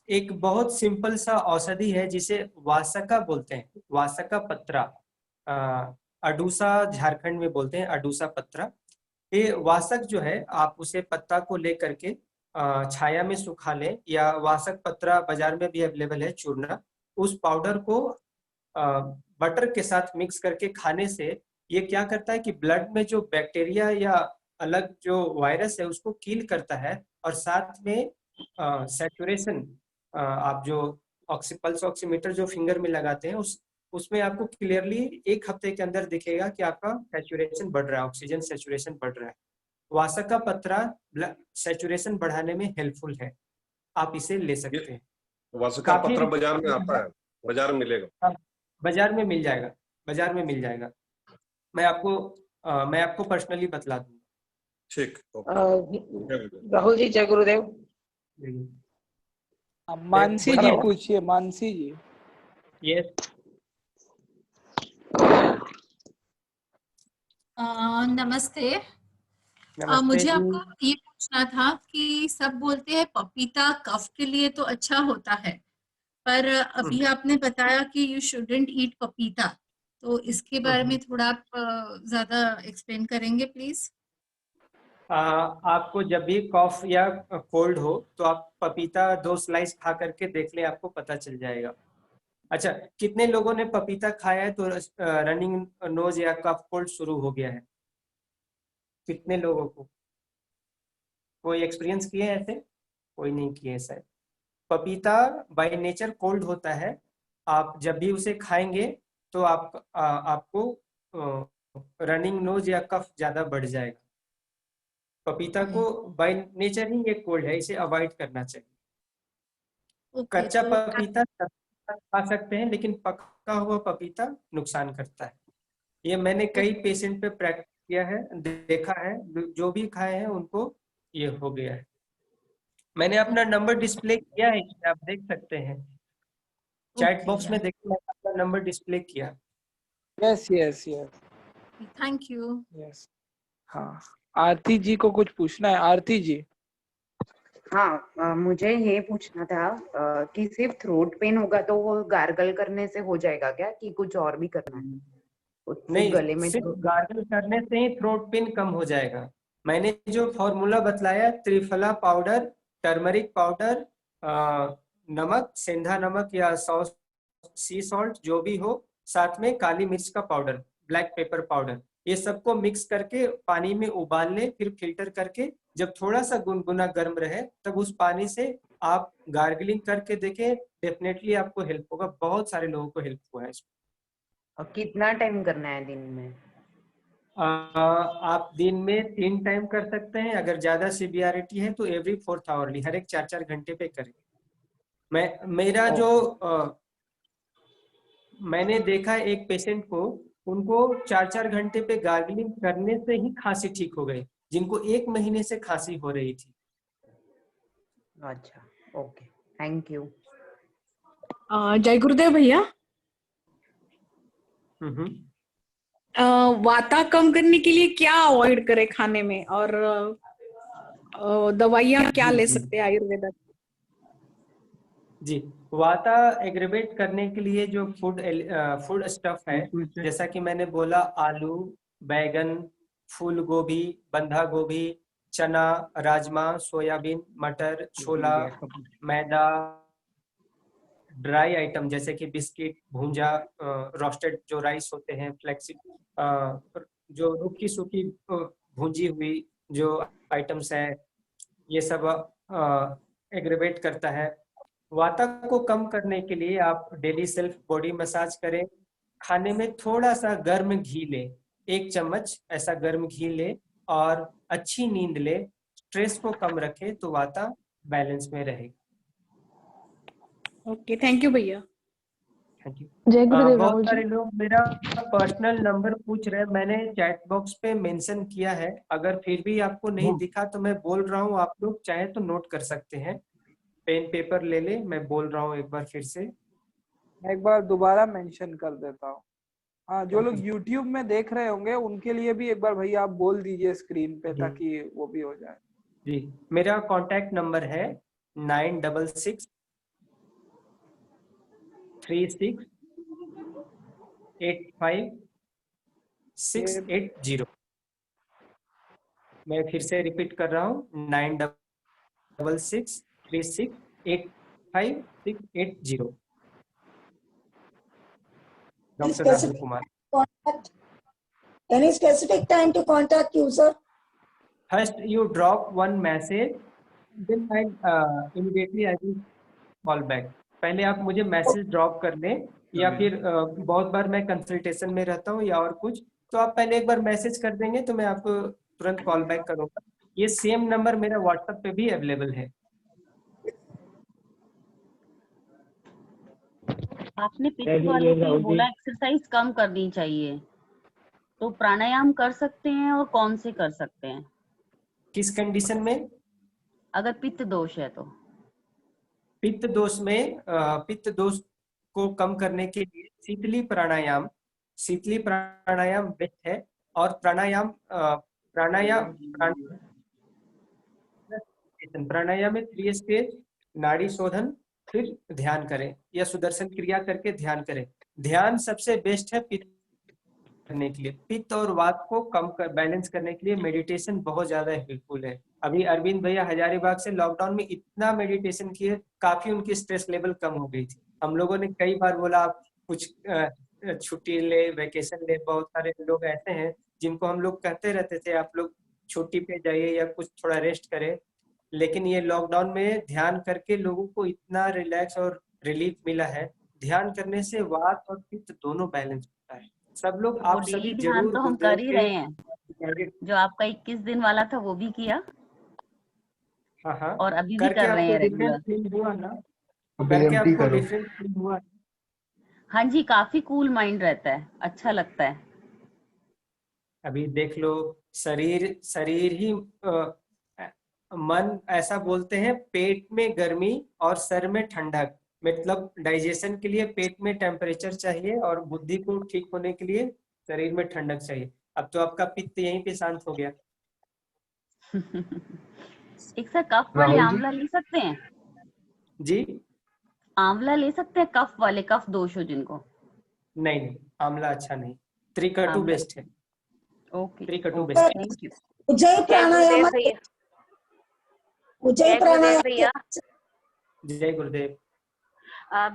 Speaker 2: एक बहुत सिंपल सा औषधि है जिसे वासका बोलते हैं, वासका पत्रा। अडूसा झारखंड में बोलते हैं, अडूसा पत्रा। ये वासक जो है, आप उसे पत्ता को लेकर के छाया में सुखा लें, या वासक पत्रा बाजार में भी अवेलेबल है, चूर्णा। उस पाउडर को बटर के साथ मिक्स करके खाने से ये क्या करता है कि ब्लड में जो बैक्टीरिया या अलग जो वायरस है उसको किल करता है। और साथ में सैचुरेशन, आप जो पल्स ऑक्सीमीटर जो फिंगर में लगाते हैं उसमें आपको क्लियरली 1 हफ्ते के अंदर दिखेगा कि आपका सैचुरेशन बढ़ रहा है, ऑक्सीजन सैचुरेशन बढ़ रहा है। वासका पत्रा सैचुरेशन बढ़ाने में हेल्पफुल है, आप इसे ले सकते हैं।
Speaker 4: वासका पत्रा बाजार में आता है? बाजार में मिलेगा?
Speaker 2: बाजार में मिल जाएगा, बाजार में मिल जाएगा। मैं आपको पर्सनली बतला दूंगा।
Speaker 4: ठीक।
Speaker 3: राहुल जी, जय गुरुदेव।
Speaker 1: मानसी जी पूछिए, मानसी जी।
Speaker 2: यस।
Speaker 8: नमस्ते। मुझे आपको ये पूछना था कि सब बोलते हैं पपीता कफ के लिए तो अच्छा होता है, पर अभी आपने बताया कि यू शुडंट ईट पपीता, तो इसके बारे में थोड़ा आप ज्यादा एक्सप्लेन करेंगे प्लीज?
Speaker 2: आपको जब भी कॉफ या कोल्ड हो तो आप पपीता 2 स्लाइस खा करके देख लें, आपको पता चल जाएगा। अच्छा, कितने लोगों ने पपीता खाया है तो रनिंग नोज या कफ कोल्ड शुरू हो गया है? कितने लोगों को? कोई एक्सपीरियंस किए हैं ऐसे? कोई नहीं किए शायद। पपीता बाय नेचर कोल्ड होता है, आप जब भी उसे खाएंगे तो आपको रनिंग नोज या कफ ज्यादा बढ़ जाएगा। पपीता को बाय नेचर ही ये कोल्ड है, इसे अवॉइड करना चाहिए। कच्चा पपीता खा सकते हैं, लेकिन पका हुआ पपीता नुकसान करता है। ये मैंने कई पेशेंट पे प्रैक्टिस किया है, देखा है, जो भी खाए हैं उनको ये हो गया है। मैंने अपना नंबर डिस्प्ले किया है, आप देख सकते हैं चैट बॉक्स में, देखिए मैंने अपना नंबर डिस्प्ले किया।
Speaker 1: Yes yes yes,
Speaker 8: thank you.
Speaker 1: Yes. हाँ, आरती जी को कुछ पूछना है। आरती जी।
Speaker 9: हाँ, मुझे ये पूछना था कि सिर्फ थ्रोट पेन होगा तो वो गार्गल करने से हो जाएगा क्या, कि कुछ और भी करना है?
Speaker 2: नहीं,
Speaker 9: गले में
Speaker 2: सिर्फ गार्गल करने से ही थ्रोट पेन कम हो जाएगा। मैंने जो फॉर्मूला बतलाया, त्रिफला पाउडर, टर्मरिक पाउडर, नमक, सेंधा नमक या सी सॉल्ट जो भी हो, साथ में काली मिर्च का पाउडर, ब्लैक पेपर पाउडर, ये सबको मिक्स करके पानी में उबाल ले, फिर फिल्टर करके जब थोड़ा सा गुनगुना गर्म रहे तब उस पानी से आप गार्गलिंग करके देखें, डेफिनेटली आपको हेल्प होगा। बहुत सारे लोगों को हेल्प हुआ है इसमें।
Speaker 9: और कितना टाइम करना है दिन में?
Speaker 2: आप दिन में 3 टाइम कर सकते हैं। अगर ज्यादा सीवियरिटी है तो एवरी 4th आवरली, हर एक 4-4 घंटे पे करें। मेरा जो मैंने देखा एक पेशेंट को, उनको 4-4 घंटे पे गार्गलिंग करने से ही खांसी ठीक हो गई, जिनको 1 महीने से खांसी हो रही थी।
Speaker 9: अच्छा, ओके, थैंक यू।
Speaker 7: जय गुरुदेव भैया। वाता कम करने के लिए क्या अवॉइड करें खाने में, और दवाइयाँ क्या ले सकते हैं आयुर्वेदा?
Speaker 2: जी, वाता एग्रीवेट करने के लिए जो फूड स्टफ है, जैसा कि मैंने बोला, आलू, बैगन, फूल गोभी, बंधा गोभी, चना, राजमा, सोयाबीन, मटर, छोला, मैदा, ड्राई आइटम जैसे कि बिस्किट, भूंजा, रोस्टेड जो राइस होते हैं, फ्लेक्सी, जो रुखी सूखी भूंजी हुई जो आइटम्स है, ये सब एग्रीवेट करता है। वाता को कम करने के लिए आप डेली सेल्फ बॉडी मसाज करें। खाने में थोड़ा सा गर्म घी ले, 1 चम्मच ऐसा गर्म घी ले, और अच्छी नींद ले, स्ट्रेस को कम रखे तो वाता बैलेंस में रहेगी।
Speaker 7: ओके, थैंक यू भैया।
Speaker 2: Thank you.
Speaker 7: जय गुरुदेव।
Speaker 2: बहुत सारे लोग मेरा पर्सनल नंबर पूछ रहे हैं, मैंने चैट बॉक्स पे मेंशन किया है। अगर फिर भी आपको नहीं दिखा तो मैं बोल रहा हूँ, आप लोग चाहे तो नोट कर सकते हैं, पेन पेपर ले ले। मैं बोल रहा हूँ एक बार फिर से,
Speaker 1: मैं एक बार दोबारा मेंशन कर देता हूँ। हाँ, जो लोग YouTube में देख रहे होंगे उनके लिए भी एक बार भैया आप बोल दीजिए स्क्रीन पे, ताकि वो भी हो जाए।
Speaker 2: जी, मेरा कांटेक्ट नंबर है 966 36 85 680। मैं फिर से रिपीट कर रहा हूँ, 966 36 85 680। Doctor Rahul Kumar.
Speaker 3: Any specific time to contact you, sir?
Speaker 2: First, you drop one message, then I immediately I will call back. पहले आप मुझे मैसेज ड्रॉप कर लें, या फिर बहुत बार मैं कंसल्टेशन में रहता हूँ या और कुछ, तो आप पहले एक बार मैसेज कर देंगे तो मैं आपको तुरंत कॉल बैक करूँगा। ये सेम नंबर मेरा व्हाट्सएप पे भी अवेलेबल है।
Speaker 10: आपने पित्त वाले को बोला एक्सरसाइज कम करनी चाहिए, तो प्राणायाम कर सकते हैं, और कौन से कर सकते हैं?
Speaker 2: किस कंडीशन में?
Speaker 10: अगर पित्त दोष है तो।
Speaker 2: पित्त दोष में, पित्त दोष को कम करने के लिए शीतली प्राणायाम बेस्ट है। और प्राणायाम में 3 स्टेज, नाड़ी शोधन, फिर ध्यान करें या सुदर्शन क्रिया करके ध्यान करें। ध्यान सबसे बेस्ट है पित्त करने के लिए। पित्त और वात को कम कर बैलेंस करने के लिए मेडिटेशन बहुत ज्यादा हेल्पफुल है। अभी अरविंद भैया हजारीबाग से लॉकडाउन में इतना मेडिटेशन किए, काफी उनकी स्ट्रेस लेवल कम हो गई थी। हम लोगों ने कई बार बोला आप कुछ छुट्टी ले, वेकेशन ले। बहुत सारे लोग ऐसे हैं जिनको हम लोग कहते रहते थे आप लोग छुट्टी पे जाइए या कुछ थोड़ा रेस्ट करें, लेकिन ये लॉकडाउन में ध्यान करके लोगों को इतना रिलैक्स और रिलीफ मिला है। ध्यान करने से वात और पित्त दोनों बैलेंस होता है। सब लोग,
Speaker 10: वो
Speaker 2: आप
Speaker 10: डेली
Speaker 2: सभी
Speaker 10: ध्यान
Speaker 2: जरूर
Speaker 10: तो हम
Speaker 2: गुरुदेव
Speaker 10: कर ही
Speaker 2: के
Speaker 10: रहे हैं। जो आपका 21 दिन वाला था वो भी किया,
Speaker 2: हाँ हाँ
Speaker 10: और अभी भी
Speaker 2: करके
Speaker 10: कर रहे
Speaker 2: आपको
Speaker 10: हैं
Speaker 2: डिफरेंस
Speaker 10: रेगुलर।
Speaker 2: फील हुआ ना? करके आपको डिफरेंस फील हुआ?
Speaker 10: हाँ जी, काफी कूल माइंड रहता है, अच्छा लगता है।
Speaker 2: अभी देख लो, शरीर ही मन ऐसा बोलते हैं, पेट में गर्मी और सर में ठंडक। मतलब डाइजेशन के लिए पेट में टेम्परेचर चाहिए और बुद्धि को ठीक होने के लिए शरीर में ठंडक चाहिए। अब तो आपका पित्त यहीं पे शांत हो गया।
Speaker 10: एक सर कफ वाले आंवला ले सकते हैं?
Speaker 2: जी
Speaker 10: आंवला ले सकते हैं, कफ वाले, कफ दोष हो जिनको?
Speaker 2: नहीं, आंवला अच्छा नहीं, त्रिकटु
Speaker 10: आंवला
Speaker 2: बेस्ट है।
Speaker 10: ओके,
Speaker 2: त्रिकटु बेस्ट है।
Speaker 10: Thank you.
Speaker 3: उज्जयी
Speaker 6: जय
Speaker 3: प्राणायाम,
Speaker 6: गुरुदेव भैया।
Speaker 3: उज्जयी
Speaker 6: जय गुरुदेव
Speaker 3: प्राणायाम
Speaker 6: भैया।
Speaker 2: जय गुरुदेव।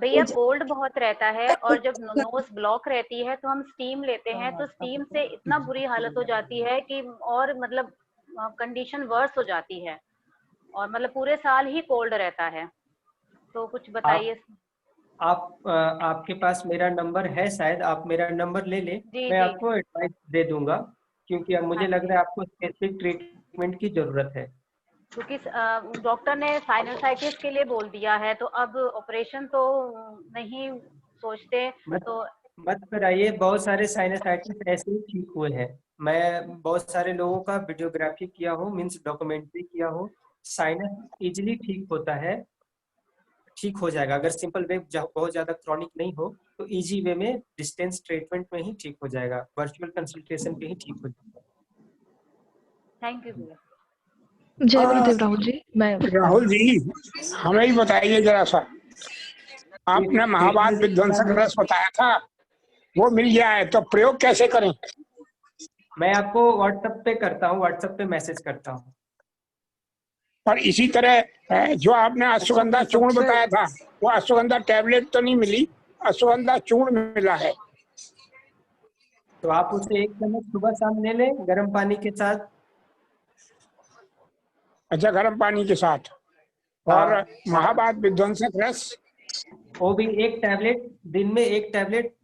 Speaker 6: भैया कोल्ड बहुत रहता है और जब नोज ब्लॉक रहती है तो हम स्टीम लेते हैं, तो स्टीम से इतना बुरी हालत हो जाती है कि और मतलब कंडीशन वर्स हो जाती है, और मतलब पूरे साल ही कोल्ड रहता है। तो कुछ बताइए।
Speaker 2: आप आपके पास मेरा नंबर है शायद, आप मेरा नंबर ले लें,
Speaker 6: जी
Speaker 2: मैं
Speaker 6: जी।
Speaker 2: आपको एडवाइस दे दूंगा, क्योंकि अब मुझे
Speaker 6: हाँ
Speaker 2: लग
Speaker 6: जी।
Speaker 2: रहा है आपको स्पेसिफिक ट्रीटमेंट की जरूरत है।
Speaker 6: क्योंकि डॉक्टर ने साइनसाइटिस के लिए बोल दिया है, तो अब ऑपरेशन तो नहीं सोचते। तो
Speaker 2: मत कराइए, बहुत सारे साइनसाइटिस ऐसे ही ठीक हुए हैं। मैं बहुत सारे लोगों का वीडियोग्राफी किया हूँ, मीन्स डॉक्यूमेंट्री किया हूँ। साइनस इजिली ठीक होता है, ठीक हो जाएगा। अगर सिंपल वे बहुत ज्यादा क्रॉनिक नहीं हो तो इजी वे में डिस्टेंस ट्रीटमेंट में ही ठीक हो जाएगा, वर्चुअल कंसल्टेशन पे ही ठीक हो जाएगा।
Speaker 6: थैंक यू भैया।
Speaker 11: जय गुरुदेव राहुल जी। मैं
Speaker 12: राहुल जी, हमें ही बताइए जरा सा, आपने महाभारत विध्वंसक रस बताया था, वो मिल गया है तो प्रयोग कैसे करें?
Speaker 2: मैं आपको व्हाट्सएप पे करता हूँ, व्हाट्सएप पे मैसेज करता हूँ।
Speaker 12: और इसी तरह जो आपने अश्वगंधा चूर्ण बताया था, वो अश्वगंधा टैबलेट तो नहीं मिली, अश्वगंधा चूर्ण मिला है।
Speaker 2: तो आप उसे 1 चम्मच सुबह शाम ले लें गर्म पानी के साथ।
Speaker 12: अच्छा, गर्म पानी के साथ। और महाभारत विध्वंसक रस,
Speaker 2: वो भी 1 टैबलेट, दिन में 1 टैबलेट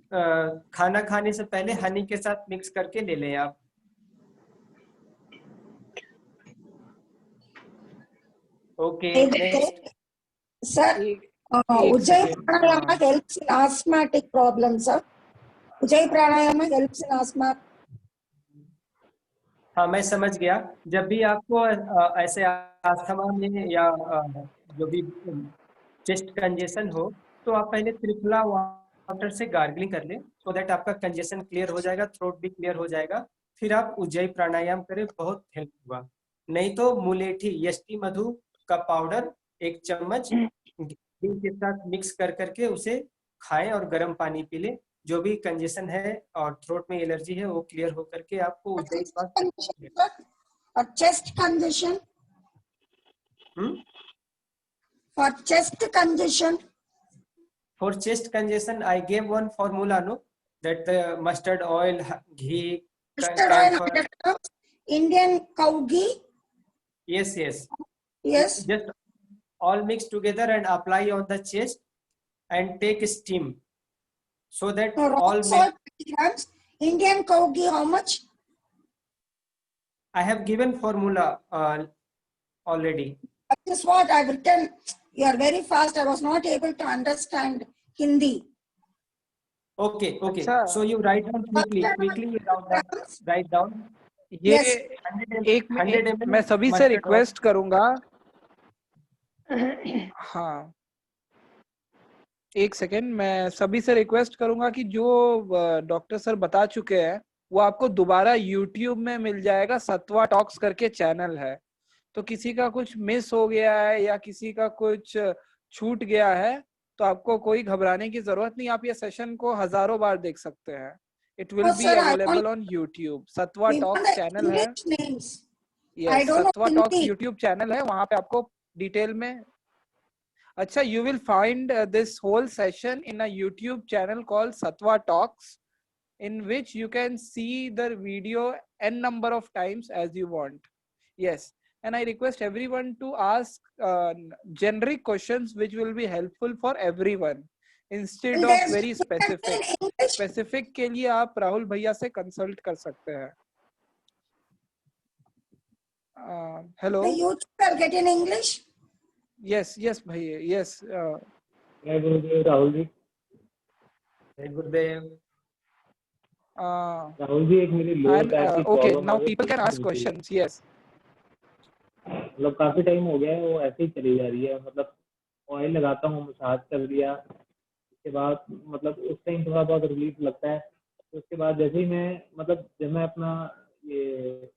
Speaker 2: खाना खाने से पहले हनी के साथ मिक्स करके ले लें आप। Okay next
Speaker 3: sir, Ujjayi pranayama helps in asthmatic problems, sir. Ujjayi pranayama helps in asthma.
Speaker 2: हाँ मैं समझ गया। जब भी आपको ऐसे अस्थमा में या जो भी चेस्ट कंजेशन हो, तो आप पहले त्रिफला वाटर से गार्गलिंग कर लें, सो दैट आपका कंजेशन क्लियर हो जाएगा, थ्रोट भी क्लियर हो जाएगा। फिर आप उज्जयी प्राणायाम करें, बहुत हेल्प होगा। नहीं तो मुलेठी यष्टि मधु का पाउडर 1 चम्मच घी के साथ मिक्स कर करके उसे खाएं और गर्म पानी पी लें। जो भी कंजेशन है और थ्रोट में एलर्जी है वो क्लियर हो करके आपको उज्जयी स्वास्थ्य।
Speaker 3: For chest congestion, for chest congestion,
Speaker 2: for chest congestion I gave one formula, no, that the mustard oil, ghee,
Speaker 3: mustard oil, 100 grams, Indian cow ghee.
Speaker 2: Yes.
Speaker 3: Yes.
Speaker 2: Just all mix together and apply on the chest and take steam, so that all
Speaker 3: salt 50 grams, Indian cow ghee how much?
Speaker 2: I have given formula already.
Speaker 3: That is what I've written. You are very fast. I was not able to understand Hindi.
Speaker 2: Okay. So you write down quickly write down.
Speaker 1: ये 1 minute मैं सभी से request करूंगा। हाँ 1 second, मैं सभी से request करूंगा कि जो डॉक्टर सर बता चुके हैं वो आपको दोबारा YouTube में मिल जाएगा। सत्वा टॉक्स करके चैनल है, तो किसी का कुछ मिस हो गया है या किसी का कुछ छूट गया है तो आपको कोई घबराने की जरूरत नहीं। आप ये सेशन को हजारों बार देख सकते हैं। It will be available on YouTube। Satva Talks channel है। Yes, Satva Talks YouTube channel है, वहां पे आपको डिटेल में अच्छा, you will find this whole session in a YouTube channel called Sattva Talks, in which you can see the video n number of times as you want. Yes, and I request everyone to ask generic questions which will be helpful for everyone instead of very specific. Specific के लिए आप राहुल भैया से consult कर सकते हैं. Hello.
Speaker 3: The YouTube will get in English.
Speaker 1: Yes, yes, भैया, yes.
Speaker 13: जय गुरुदेव राहुल जी.
Speaker 2: जय गुरुदेव.
Speaker 13: राहुल जी, एक मेरी लोअर बैक की
Speaker 1: okay,
Speaker 13: problem
Speaker 1: now people can ask questions. Yes.
Speaker 13: मतलब काफी टाइम हो गया है वो ऐसे ही चली जा रही है. मतलब ऑयल लगाता हूँ, मसाज कर दिया, उसके बाद मतलब उस टाइम थोड़ा बहुत रिलीफ लगता है. तो उसके बाद जैसे ही मैं मतलब जब मैं अपना ये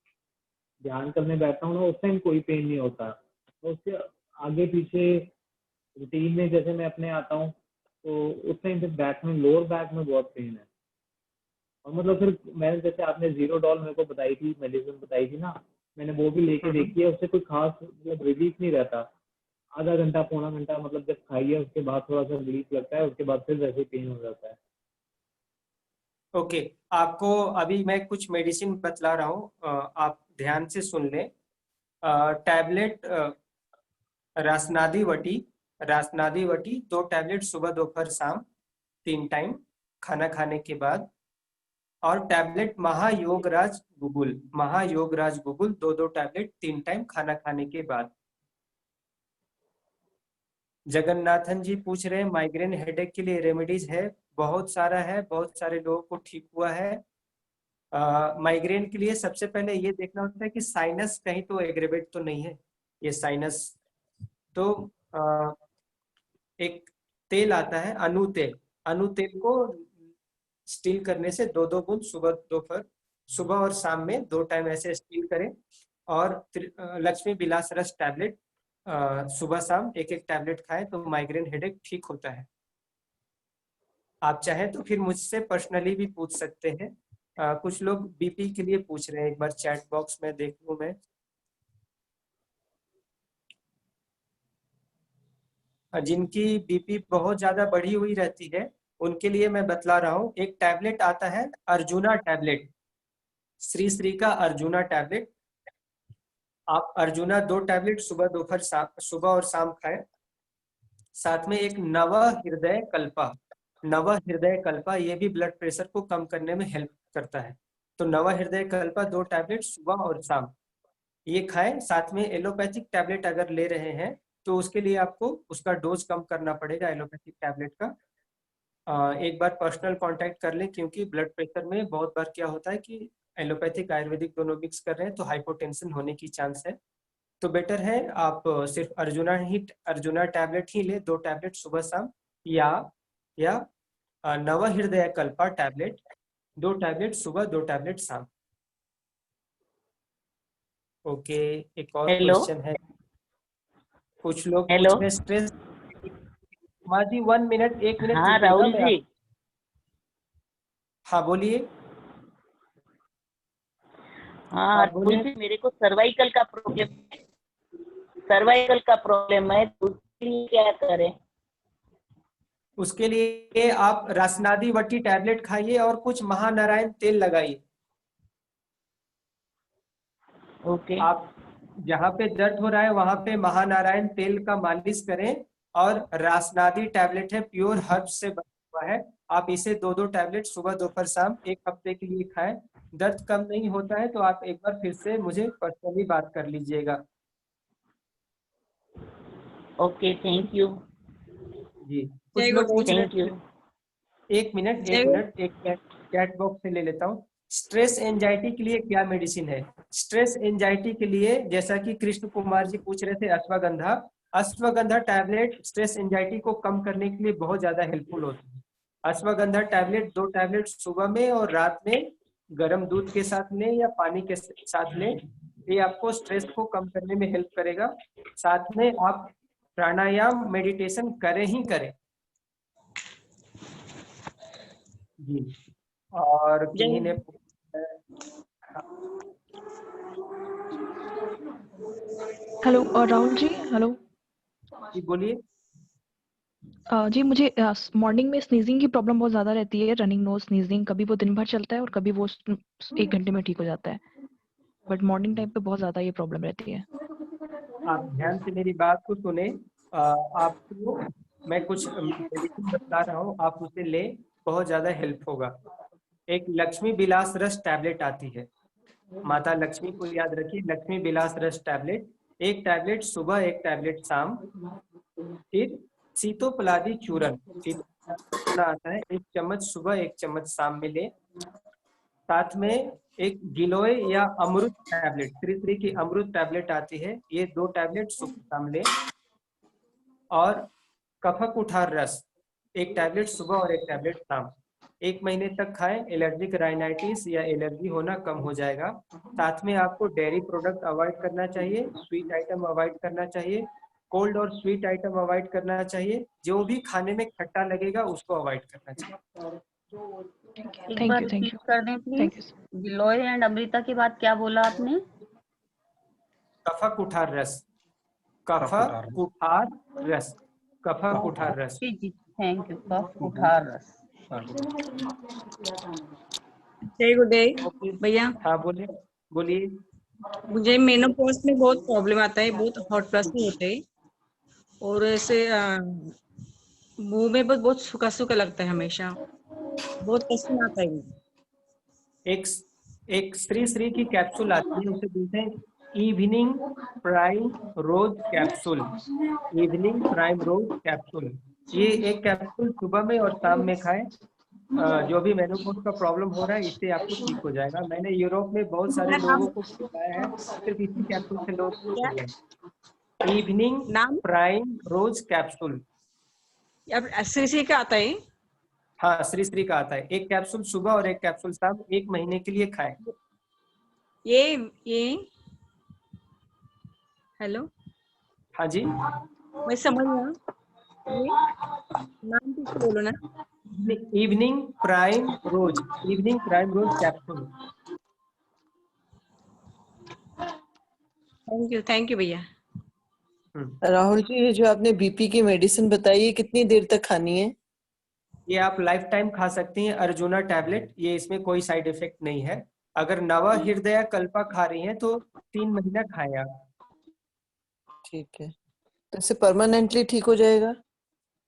Speaker 13: ध्यान करने बैठता हूँ ना, उस टाइम कोई पेन नहीं होता. तो उसके आगे पीछे रूटीन में जैसे मैं अपने आता हूँ तो उस टाइम फिर बैक में, लोअर बैक में बहुत पेन है. और मतलब फिर मैंने जैसे आपने जीरोडॉल मेरे को बताई थी, मेडिसिन बताई थी ना, मैंने वो भी लेके देखी है. उससे कोई खास मतलब रिलीफ नहीं रहता. आधा घंटा पौना घंटा मतलब जब खाइए उसके बाद थोड़ा सा रिलीफ लगता है, उसके बाद फिर वैसे पेन हो जाता है.
Speaker 2: ओके, आपको अभी मैं कुछ मेडिसिन बतला रहा हूँ, आप ध्यान से सुन लें. टैबलेट रासनादी वटी 2 टैबलेट सुबह दोपहर शाम 3 टाइम खाना खाने के बाद. और टैबलेट महायोगराज गुगुल 2 टैबलेट 3 टाइम खाना खाने के बाद. जगन्नाथन जी पूछ रहे हैं माइग्रेन हेडेक के लिए रेमेडीज है. बहुत सारा है, बहुत सारे लोगों को ठीक हुआ है. माइग्रेन के लिए सबसे पहले ये देखना होता है कि साइनस कहीं तो एग्रेवेट तो नहीं है. ये साइनस तो एक तेल आता है अनु तेल को स्टील करने से 2 बूंद सुबह और शाम में 2 टाइम ऐसे स्टील करें. और लक्ष्मी विलास रस टैबलेट सुबह शाम 1 टैबलेट खाएं तो माइग्रेन हेडेक ठीक होता है. आप चाहें तो फिर मुझसे पर्सनली भी पूछ सकते हैं. कुछ लोग बीपी के लिए पूछ रहे हैं, एक बार चैट बॉक्स में देख लूं मैं. जिनकी बीपी बहुत ज्यादा बढ़ी हुई रहती है उनके लिए मैं बतला रहा हूँ. एक टैबलेट आता है अर्जुना टैबलेट, श्री का अर्जुना टैबलेट. आप अर्जुना 2 टैबलेट सुबह और शाम खाएं. साथ में एक नव हृदय कल्पा, ये भी ब्लड प्रेशर को कम करने में हेल्प करता है. तो नव हृदय कल्पा 2 टैबलेट सुबह और शाम ये खाएं. साथ में एलोपैथिक टैबलेट अगर ले रहे हैं तो उसके लिए आपको उसका डोज कम करना पड़ेगा एलोपैथिक टैबलेट का. एक बार पर्सनल कांटेक्ट कर लें, क्योंकि ब्लड प्रेशर में बहुत बार क्या होता है कि एलोपैथिक आयुर्वेदिक दोनों मिक्स कर रहे हैं तो हाइपोटेंशन होने की चांस है. तो बेटर है आप सिर्फ अर्जुना टैबलेट ही ले, 2 टैबलेट सुबह शाम, या नव हृदय कल्पा टैबलेट 2 टैबलेट सुबह 2 टैबलेट शाम. ओके, एक और क्वेश्चन है. कुछ लोग पूछ रहे हैं स्ट्रेस. माँ जी 1 मिनट 1 मिनट.
Speaker 10: हाँ राहुल जी.
Speaker 2: हाँ बोलिए.
Speaker 10: हाँ राहुल जी, मेरे को सर्वाइकल का प्रॉब्लम है, तो उसके लिए क्या करें?
Speaker 2: उसके लिए आप रासनादी वटी टैबलेट खाइए और कुछ महानारायण तेल लगाइए.
Speaker 10: ओके.
Speaker 2: आप जहाँ पे दर्द हो रहा है वहां पे महानारायण तेल का मालिश करें. और रासनादी टैबलेट है, प्योर हर्ब से बना हुआ है. आप इसे 2 टैबलेट सुबह दोपहर शाम 1 हफ्ते के लिए खाएं. दर्द कम नहीं होता है तो आप एक बार फिर से मुझे पर्सनली बात कर लीजिएगा.
Speaker 10: ओके, थैंक यू
Speaker 2: जी. कुछ लोग पूछ रहे
Speaker 10: थैंक यू.
Speaker 2: एक मिनट एक चैट बॉक्स से ले लेता हूँ. स्ट्रेस एंजाइटी के लिए क्या मेडिसिन है? स्ट्रेस एंजाइटी के लिए जैसा कि कृष्ण कुमार जी पूछ रहे थे, अश्वगंधा टैबलेट स्ट्रेस एंजाइटी को कम करने के लिए बहुत ज्यादा हेल्पफुल होती है. अश्वगंधा टैबलेट 2 टैबलेट सुबह में और रात में गर्म दूध के साथ लें या पानी के साथ लें. ये आपको स्ट्रेस को कम करने में हेल्प करेगा. साथ में आप प्राणायाम मेडिटेशन करें ही करें. जी. और किन्हीं ने
Speaker 11: हेलो और राहुल जी, हेलो
Speaker 2: जी बोलिए.
Speaker 11: जी मुझे मॉर्निंग में स्नीजिंग की प्रॉब्लम बहुत ज़्यादा रहती है, रनिंग नोज स्नीजिंग, कभी वो दिन भर चलता है और कभी वो 1 घंटे में ठीक हो जाता है, बट मॉर्निंग टाइम पे बहुत ज़्यादा ये प्रॉब्लम रहती है।
Speaker 2: आप ध्यान से मेरी बात को सुने। आपको मैं कुछ मेडिसिन बता रहा हूँ, आप उसे ले, बहुत ज़्यादा हेल्प होगा। एक लक्ष्मी विलास रस टैबलेट आती है, माता लक्ष्मी को याद रखिए, लक्ष्मी विलास रस टैबलेट, 1 टैबलेट सुबह 1 टैबलेट शाम। फिर सीतोपलादी चूर्ण आता है, 1 चम्मच सुबह 1 चम्मच शाम में ले। साथ में एक गिलोय या अमृत टैबलेट, श्री की अमृत टैबलेट आती है, ये 2 टैबलेट सुबह शाम ले। और कफक उठार रस 1 टैबलेट सुबह और 1 टैबलेट शाम, 1 महीने तक खाएं। एलर्जिक राइनाइटिस या एलर्जी होना कम हो जाएगा। साथ में आपको डेयरी प्रोडक्ट अवॉइड करना चाहिए, स्वीट आइटम अवॉइड करना चाहिए, कोल्ड और स्वीट आइटम अवॉइड करना चाहिए, जो भी खाने में खट्टा लगेगा उसको अवॉइड करना चाहिए।
Speaker 10: एक बार रिपीट कर दें प्लीज, गिलोय एंड अमृता के बाद क्या बोला आपने?
Speaker 2: कफक उठार रस, कफक उठार रस, कफक उठार रस।
Speaker 10: जी जी, थैंक यू। कफ उठार रस।
Speaker 14: जय गुरुदेव भैया।
Speaker 2: हाँ बोलिए बोलिए।
Speaker 14: मुझे मेनोपॉज में बहुत प्रॉब्लम आता है, बहुत हॉट फ्लश होते हैं और ऐसे मुंह में बहुत सूखा सूखा लगता है, हमेशा बहुत पसीना आता है।
Speaker 2: एक श्री की कैप्सूल आती है, उसे बोलते हैं evening prime rose capsule, evening prime rose capsule. ये 1 कैप्सूल सुबह में और शाम में खाएं। जो भी मेनोपॉज का प्रॉब्लम हो रहा है इससे आपको ठीक हो जाएगा। मैंने यूरोप में बहुत सारे लोगों को बताया है, सिर्फ इसी कैप्सूल से लोग ठीक हो गए। Evening prime rose capsule,
Speaker 14: Shri का आता है।
Speaker 2: हाँ श्री का आता है, 1 कैप्सूल सुबह और 1 कैप्सूल शाम, 1 महीने के लिए खाएं।
Speaker 14: ये हेलो,
Speaker 2: हाँ जी,
Speaker 14: मैं समझ गया, नाम किसको बोलो ना?
Speaker 2: Evening prime rose, evening prime rose capsule.
Speaker 14: Thank you भैया।
Speaker 15: राहुल जी, ये जो आपने बीपी की मेडिसिन बताई है कितनी देर तक खानी है?
Speaker 2: ये आप लाइफ टाइम खा सकती हैं, अर्जुना टैबलेट, ये इसमें कोई साइड इफेक्ट नहीं है। अगर नवा हृदय कल्पा खा रही हैं तो 3 महीना खाएं आप।
Speaker 15: ठीक है, तो इससे परमानेंटली ठीक हो जाएगा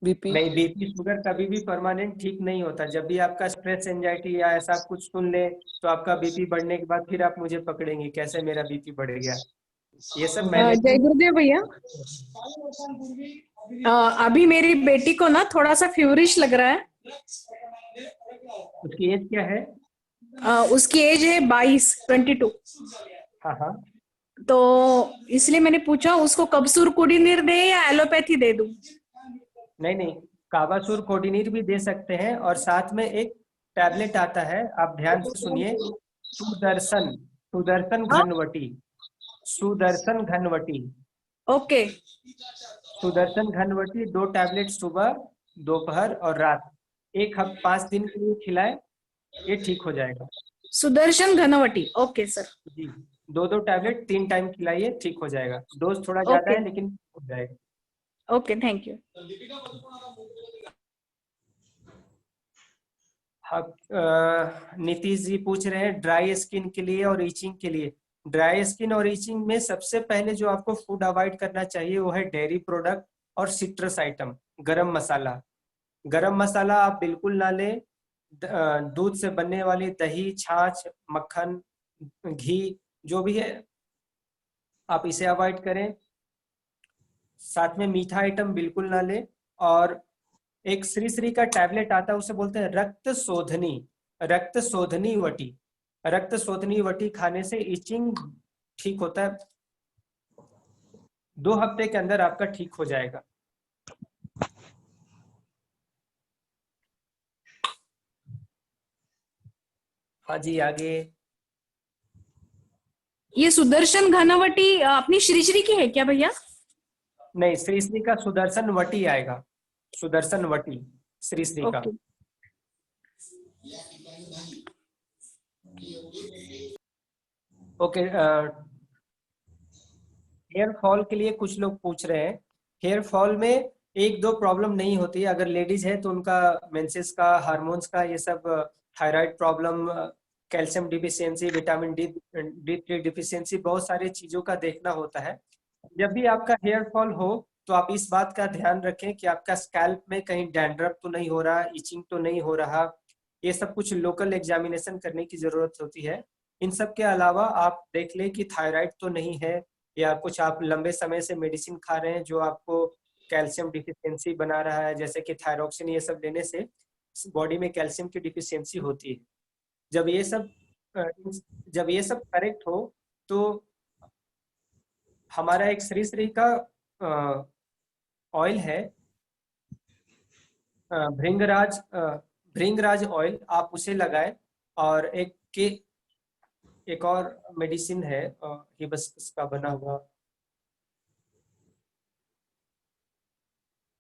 Speaker 15: बीपी?
Speaker 2: नहीं, बीपी शुगर कभी भी परमानेंट ठीक नहीं होता। जब भी आपका स्ट्रेस एंजाइटी या ऐसा कुछ सुन ले तो आपका बीपी बढ़ने के बाद फिर आप मुझे पकड़ेंगे कैसे मेरा बीपी बढ़ गया। ये सब मैंने
Speaker 7: जय गुरुदेव भैया। अभी मेरी बेटी को ना थोड़ा सा फ्यूरिश लग रहा है।
Speaker 2: उसकी एज क्या है?
Speaker 7: उसकी एज है 22।
Speaker 2: हाँ हाँ,
Speaker 7: तो इसलिए मैंने पूछा उसको कबसूर कोडिनीर दे या एलोपैथी दे दूं?
Speaker 2: नहीं, काबासुर कोडिनीर भी दे सकते हैं, और साथ में एक टैबलेट आता है, आप ध्यान से सुनिए, सुदर्शन घनवटी, सुदर्शन घनवटी।
Speaker 7: ओके।
Speaker 2: सुदर्शन घनवटी 2 टैबलेट सुबह, दोपहर और रात, 5 दिन के लिए खिलाए, ये ठीक हो जाएगा।
Speaker 7: Sudarshan Ghanvati, okay sir.
Speaker 2: जी, 2 टैबलेट 3 टाइम खिलाइए, ठीक हो जाएगा। डोज थोड़ा ज्यादा है लेकिन हो जाएगा।
Speaker 7: Okay, thank you.
Speaker 2: हाँ, नीतीश जी पूछ रहे हैं ड्राई स्किन के लिए और ईचिंग के लिए। ड्राई स्किन और ईचिंग में सबसे पहले जो आपको फूड अवॉइड करना चाहिए वो है डेयरी प्रोडक्ट और सिट्रस आइटम। गरम मसाला आप बिल्कुल ना लें। दूध से बनने वाली दही, छाछ, मक्खन, घी जो भी है आप इसे अवॉइड करें। साथ में मीठा आइटम बिल्कुल ना लें। और एक श्री का टैबलेट आता है, उसे बोलते हैं रक्त शोधनी वटी। रक्त शोधनी वटी खाने से इचिंग ठीक होता है, 2 हफ्ते के अंदर आपका ठीक हो जाएगा। हाँ जी, आगे।
Speaker 7: ये सुदर्शन घनवटी अपनी श्री की है क्या भैया?
Speaker 2: नहीं, श्री का सुदर्शन वटी आएगा, सुदर्शन वटी श्री का। ओके। हेयर फॉल के लिए कुछ लोग पूछ रहे हैं। हेयर फॉल में एक दो प्रॉब्लम नहीं होती है। अगर लेडीज है तो उनका मेंसेस का, हार्मोन्स का, ये सब thyroid problem, calcium deficiency, vitamin D3 deficiency, बहुत सारी चीजों का देखना होता है। जब भी आपका हेयर फॉल हो तो आप इस बात का ध्यान रखें कि आपका स्कैल्प में कहीं डैंड्रफ तो नहीं हो रहा, इचिंग तो नहीं हो रहा। ये सब कुछ लोकल एग्जामिनेशन करने की जरूरत होती है। इन सब के अलावा आप देख लें कि थायराइड तो नहीं है, या कुछ आप लंबे समय से मेडिसिन खा रहे हैं जो आपको कैल्शियम डिफिशियंसी बना रहा है, जैसे कि थायरोक्सिन। ये सब लेने से बॉडी में कैल्शियम की डिफिशियंसी होती है। जब ये सब करेक्ट हो तो हमारा एक श्री श्री का ऑयल है, भृंगराज ऑयल, आप उसे लगाएं। और एक और मेडिसिन है हिबिस्कस का बना हुआ,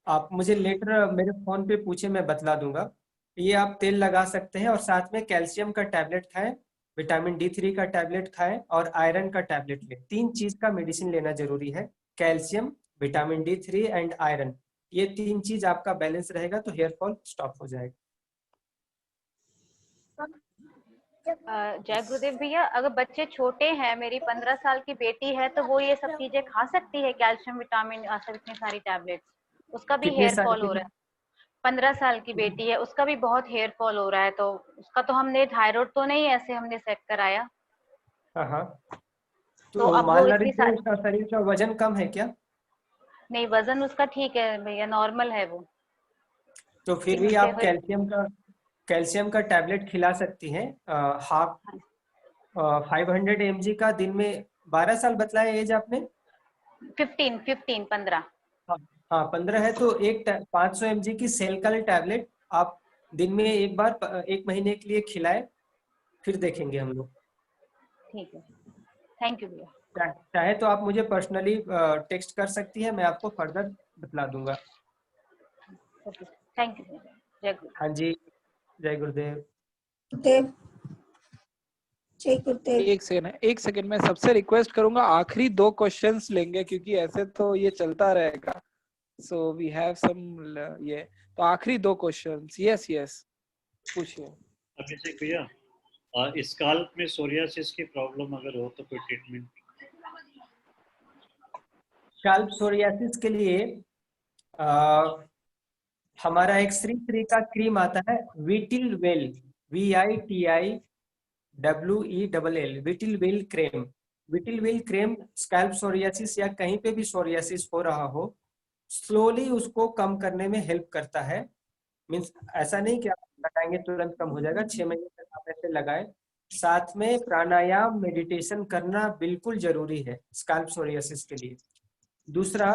Speaker 2: आप मुझे लेटर मेरे फोन पे पूछे, मैं बतला दूंगा। ये आप तेल लगा सकते हैं और साथ में कैल्शियम का टैबलेट खाएं, विटामिन D3 का टैबलेट खाएं और आयरन का टैबलेट लें। 3 चीज का मेडिसिन लेना जरूरी है, calcium, vitamin D3 and iron. ये 3 चीज आपका बैलेंस रहेगा तो हेयर फॉल स्टॉप हो जाएगा।
Speaker 6: जय गुरुदेव भैया, अगर बच्चे छोटे हैं, मेरी 15 साल की बेटी है, तो वो ये सब चीजें खा सकती है, कैल्शियम, विटामिन, सब इतनी सारी टैबलेट्स? उसका भी
Speaker 2: कितने
Speaker 6: हेयर
Speaker 2: साल
Speaker 6: फॉल
Speaker 2: की?
Speaker 6: हो रहा है। 15 साल की बेटी है, उसका भी बहुत हेयर फॉल हो रहा है। तो उसका तो हमने थायराइड तो नहीं ऐसे हमने सेट कराया।
Speaker 2: हाँ
Speaker 6: तो अब वो
Speaker 2: माल
Speaker 6: इतनी
Speaker 2: नरिश उसका शरीर का वजन कम है क्या?
Speaker 6: नहीं, वजन उसका ठीक है भैया, नॉर्मल है वो।
Speaker 2: तो फिर भी आप कैल्शियम का टैबलेट खिला सकती हैं। हाफ 500 mg का दिन में। 12 साल बतलाया एज आपने?
Speaker 6: 15।
Speaker 2: हाँ 15 है तो 500 mg की सेलकल टैबलेट आप दिन में एक बार 1 महीने के लिए खिलाए, फिर देखेंगे हम लोग।
Speaker 6: ठीक है, थैंक यू भैया।
Speaker 2: चाहे तो आप मुझे पर्सनली टेक्स्ट कर सकती है, मैं आपको फर्दर बतला दूंगा।
Speaker 6: थैंक यू भैया, जय गुरु।
Speaker 2: हाँ जी, जय गुरुदेव।
Speaker 16: एक सेकंड मैं सबसे रिक्वेस्ट करूंगा, आखिरी 2 क्वेश्चंस लेंगे क्योंकि ऐसे तो ये चलता रहेगा। सो वी हैव सम ये, तो आखिरी 2 क्वेश्चंस। यस पूछिए।
Speaker 17: अभिषेक भैया, स्काल्प में सोरियासिस की प्रॉब्लम अगर हो तो कोई ट्रीटमेंट?
Speaker 2: स्काल्प सोरियासिस के लिए हमारा एक श्री श्री का क्रीम आता है, Vitiwell, VITIWELL, Vitiwell cream. Vitiwell cream scalp psoriasis या कहीं पे भी सोरियासिस हो रहा हो, स्लोली उसको कम करने में हेल्प करता है। मीन्स ऐसा नहीं कि आप लगाएंगे तुरंत कम हो जाएगा, 6 महीने तक आप ऐसे लगाए। साथ में प्राणायाम, मेडिटेशन करना बिल्कुल जरूरी है स्कैल्प सोरियासिस के लिए। दूसरा,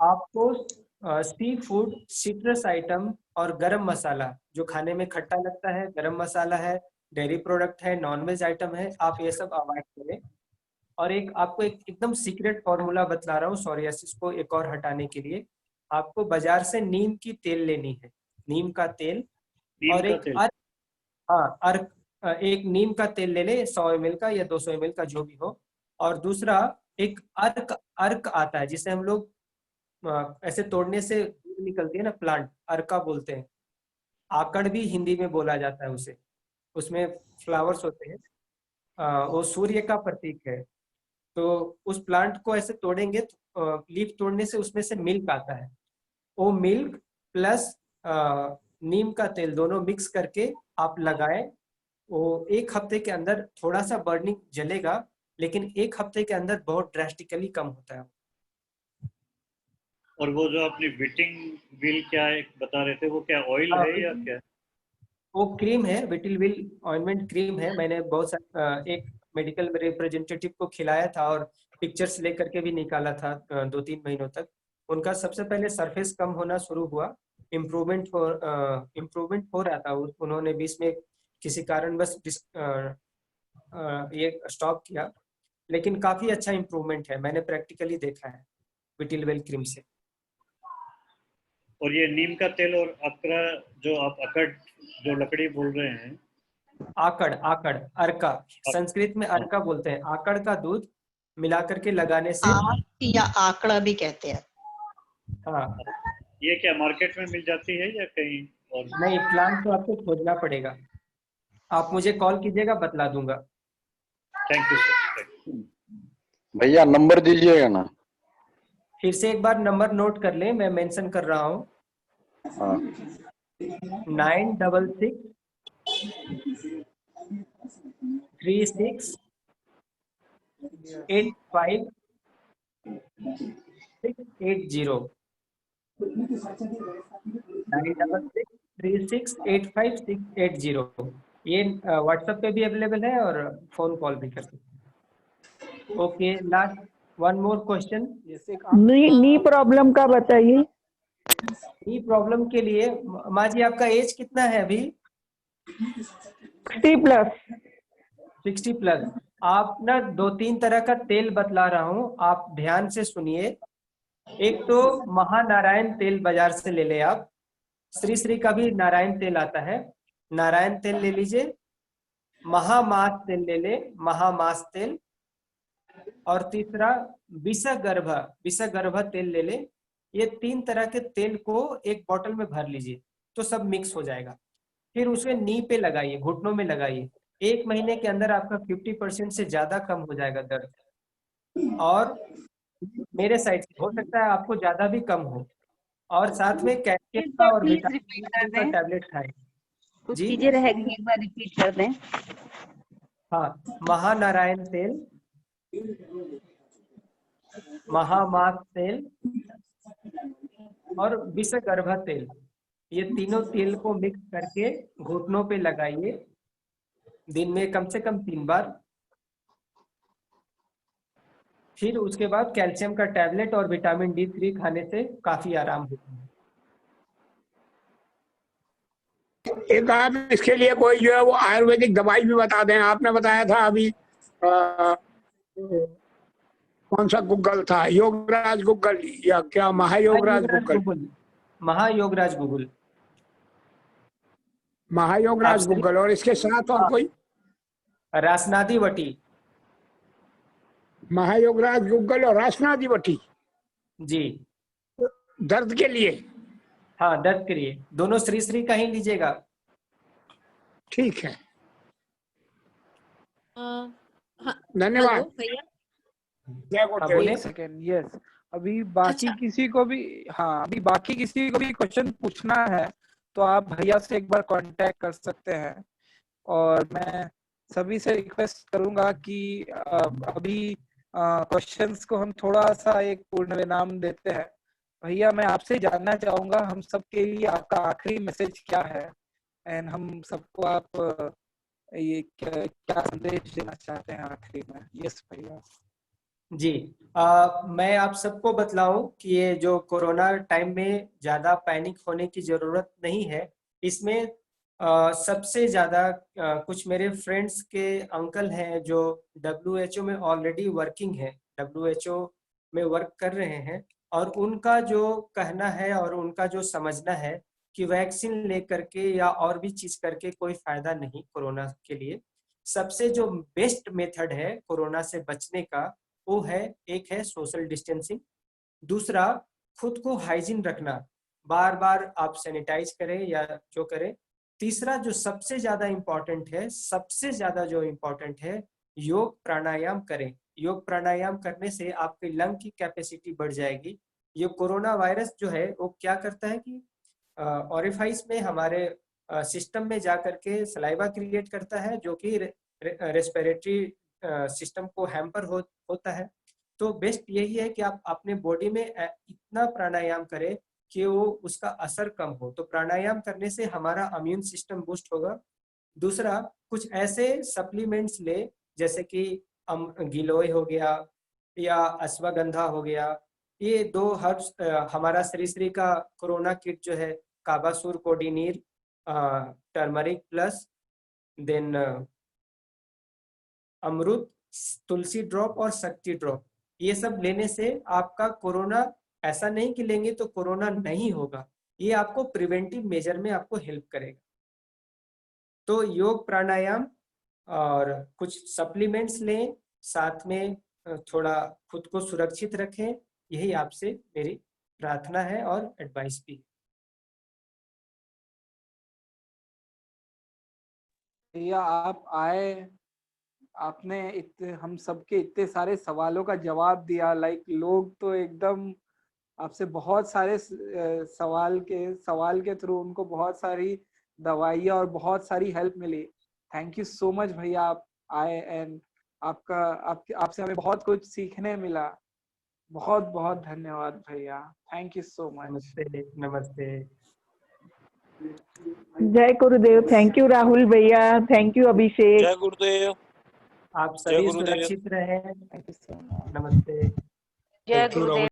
Speaker 2: आपको सी फूड, सिट्रस आइटम और गरम मसाला, जो खाने में खट्टा लगता है, गरम मसाला है, डेयरी प्रोडक्ट है, नॉनवेज आइटम है, आप ये सब अवॉइड करें। और आपको एकदम सीक्रेट फॉर्मूला बतला रहा हूँ सोरियासिस को एक और हटाने के लिए। आपको बाजार से नीम की तेल लेनी है, नीम का तेल। और एक नीम का तेल ले ले, 100 ml का या 200 ml का, जो भी हो। और दूसरा, एक अर्क आता है जिसे हम लोग ऐसे तोड़ने से निकलती है ना, प्लांट, अर्का बोलते हैं। आकड़ भी हिंदी में बोला जाता है उसे, उसमें फ्लावर्स होते हैं। वो सूर्य का प्रतीक है। तो उस प्लांट को ऐसे तोड़ेंगे तो लीफ तोड़ने से उसमें से मिल्क आता है। वो मिल्क प्लस नीम का तेल दोनों मिक्स करके आप लगाएं। वो 1 हफ्ते के अंदर थोड़ा सा बर्निंग जलेगा, लेकिन 1 हफ्ते के अंदर बहुत ड्रास्टिकली कम होता है।
Speaker 17: और वो जो आपने विटिंग व्हील क्या एक बता रहे थे, वो क्या ऑयल है या क्या?
Speaker 2: वो क्रीम है, विटिल व्हील ऑइंटमेंट क्रीम है। मैंने बहुत सारा एक मेडिकल रिप्रेजेंटेटिव को खिलाया था और पिक्चर्स लेकर के भी निकाला था 2-3 महीनों तक। उनका सबसे पहले सरफेस कम होना शुरू हुआ, इम्प्रूवमेंट हो रहा था। उन्होंने बीच में किसी कारण बस ये स्टॉप किया, लेकिन काफी अच्छा इम्प्रूवमेंट है, मैंने प्रैक्टिकली देखा है विटिल व्हील क्रीम से।
Speaker 17: और ये नीम का तेल और अकड़ा, जो आप अकड़ जो लकड़ी बोल रहे हैं,
Speaker 2: आकड़, अर्का, संस्कृत में अर्का बोलते हैं। आकड़ का दूध मिला करके लगाने से,
Speaker 18: या आकड़ा भी कहते हैं।
Speaker 2: हाँ,
Speaker 17: ये क्या मार्केट में मिल जाती है या कहीं और?
Speaker 2: नहीं, प्लांट तो आपको खोजना पड़ेगा। आप मुझे कॉल कीजिएगा, बतला दूंगा।
Speaker 17: Thank you sir.
Speaker 18: भैया नंबर दीजिएगा ना।
Speaker 2: फिर से एक बार नंबर नोट कर लें, मैं मेंशन कर रहा हूँ। 966 36 85 680। 966 36 85 680। ये व्हाट्सएप पे भी अवेलेबल है और फोन कॉल भी कर सकते हैं। Okay, last one more question.
Speaker 19: Knee problem का बताइए।
Speaker 2: नी प्रॉब्लम के लिए माँ जी आपका एज कितना है अभी? 60 प्लस। आप ना 2-3 तरह का तेल बतला रहा हूँ, आप ध्यान से सुनिए। एक तो महानारायण तेल बाजार से ले ले आप। श्री श्री का भी नारायण तेल आता है, नारायण तेल ले लीजिए। महामास तेल ले ले, महामास तेल। और तीसरा विषगर्भ तेल ले ले। ये 3 तरह के तेल को एक बोतल में भर लीजिए, तो सब मिक्स हो जाएगा। फिर उसे नी पे लगाइए, घुटनों में लगाइए। 1 महीने के अंदर आपका 50% से ज्यादा कम हो जाएगा दर्द। और मेरे साइड से हो सकता है आपको ज्यादा भी कम हो। और साथ में कैल्शियम का और विटामिन का टैबलेट खाएं।
Speaker 10: कुछ
Speaker 2: जी
Speaker 10: चीजें रह गई, एक बार रिपीट कर दें।
Speaker 2: हाँ, महानारायण तेल, महामास तेल और विषगर्भ तेल, ये तीनों तेल को मिक्स करके घुटनों पे लगाइए, दिन में कम से कम 3 बार। फिर उसके बाद कैल्शियम का टैबलेट और विटामिन D3 खाने से काफी आराम होता है।
Speaker 12: एक आप इसके लिए कोई जो है वो आयुर्वेदिक दवाई भी बता दें। आपने बताया था अभी कौन सा गूगल था, योगराज गूगल या क्या महायोगराज गूगल?
Speaker 2: महायोगराज गूगल।
Speaker 12: महायोगराज गूगल। और इसके साथ और कोई?
Speaker 2: रासनादी वटी।
Speaker 12: महायोगराज गूगल और रासनादी वटी
Speaker 2: जी,
Speaker 12: दर्द के लिए।
Speaker 2: हाँ, दर्द के लिए दोनों श्री श्री का ही लीजिएगा।
Speaker 12: ठीक है, धन्यवाद।
Speaker 16: बोले सेकेंड। यस, अभी बाकी किसी को भी, हाँ अभी बाकी किसी को भी क्वेश्चन पूछना है तो आप भैया से एक बार कांटेक्ट कर सकते हैं। और मैं सभी से रिक्वेस्ट करूंगा कि अभी क्वेश्चंस को हम थोड़ा सा एक पूर्ण विराम देते हैं। भैया मैं आपसे जानना चाहूंगा, हम सबके लिए आपका आखिरी मैसेज क्या है एंड हम सबको आप ये क्या संदेश देना चाहते हैं आखिरी में? यस भैया।
Speaker 2: जी, मैं आप सबको बतलाऊं कि ये जो कोरोना टाइम में ज्यादा पैनिक होने की जरूरत नहीं है। इसमें सबसे ज्यादा कुछ मेरे फ्रेंड्स के अंकल हैं जो WHO में ऑलरेडी वर्किंग है, WHO में वर्क कर रहे हैं, और उनका जो कहना है और उनका जो समझना है कि वैक्सीन लेकर के या और भी चीज करके कोई फायदा नहीं कोरोना के लिए। सबसे जो बेस्ट मेथड है कोरोना से बचने का वो है, एक है सोशल डिस्टेंसिंग, दूसरा खुद को हाइजीन रखना, बार बार आप सैनिटाइज करें या जो करें, तीसरा जो सबसे ज्यादा इम्पोर्टेंट है, सबसे ज्यादा जो इम्पोर्टेंट है, योग प्राणायाम करें। योग प्राणायाम करने से आपकी लंग की कैपेसिटी बढ़ जाएगी। ये कोरोना वायरस जो है वो क्या करता है कि ऑरिफाइस में हमारे सिस्टम में जाकर के सलाइवा क्रिएट करता है, जो कि रेस्पिरेटरी सिस्टम को हैम्पर होता है। तो बेस्ट यही है कि आप अपने बॉडी में इतना प्राणायाम करें कि वो उसका असर कम हो। तो प्राणायाम करने से हमारा इम्यून सिस्टम बूस्ट होगा। दूसरा, कुछ ऐसे सप्लीमेंट्स ले जैसे कि गिलोय हो गया या अश्वगंधा हो गया, ये 2 हर्ब्स। हमारा श्री श्री का कोरोना किट जो है, काबासुर कोडिनीर, टर्मरिक प्लस, देन अमृत, तुलसी ड्रॉप और शक्ति ड्रॉप, ये सब लेने से आपका कोरोना, ऐसा नहीं कि लेंगे तो कोरोना नहीं होगा, ये आपको प्रिवेंटिव मेजर में आपको हेल्प करेगा। तो योग प्राणायाम और कुछ सप्लीमेंट्स लें, साथ में थोड़ा खुद को सुरक्षित रखें, यही आपसे मेरी प्रार्थना है और एडवाइस भी।
Speaker 16: भैया आप आए, आपने हम सबके इतने सारे सवालों का जवाब दिया। लाइक लोग तो एकदम आपसे बहुत सारे सवाल के थ्रू उनको बहुत सारी दवाइयाँ और बहुत सारी हेल्प मिली। थैंक यू सो मच भैया, आप आए एंड आपसे हमें बहुत कुछ सीखने मिला। बहुत बहुत धन्यवाद भैया, थैंक यू सो मच।
Speaker 2: नमस्ते नमस्ते।
Speaker 19: जय गुरुदेव। थैंक यू राहुल भैया, थैंक यू अभिषेक।
Speaker 20: जय गुरुदेव।
Speaker 2: आप
Speaker 20: जय
Speaker 2: सभी
Speaker 20: गुरुदेव।
Speaker 2: सुरक्षित रहें। नमस्ते।
Speaker 6: जय गुरुदेव।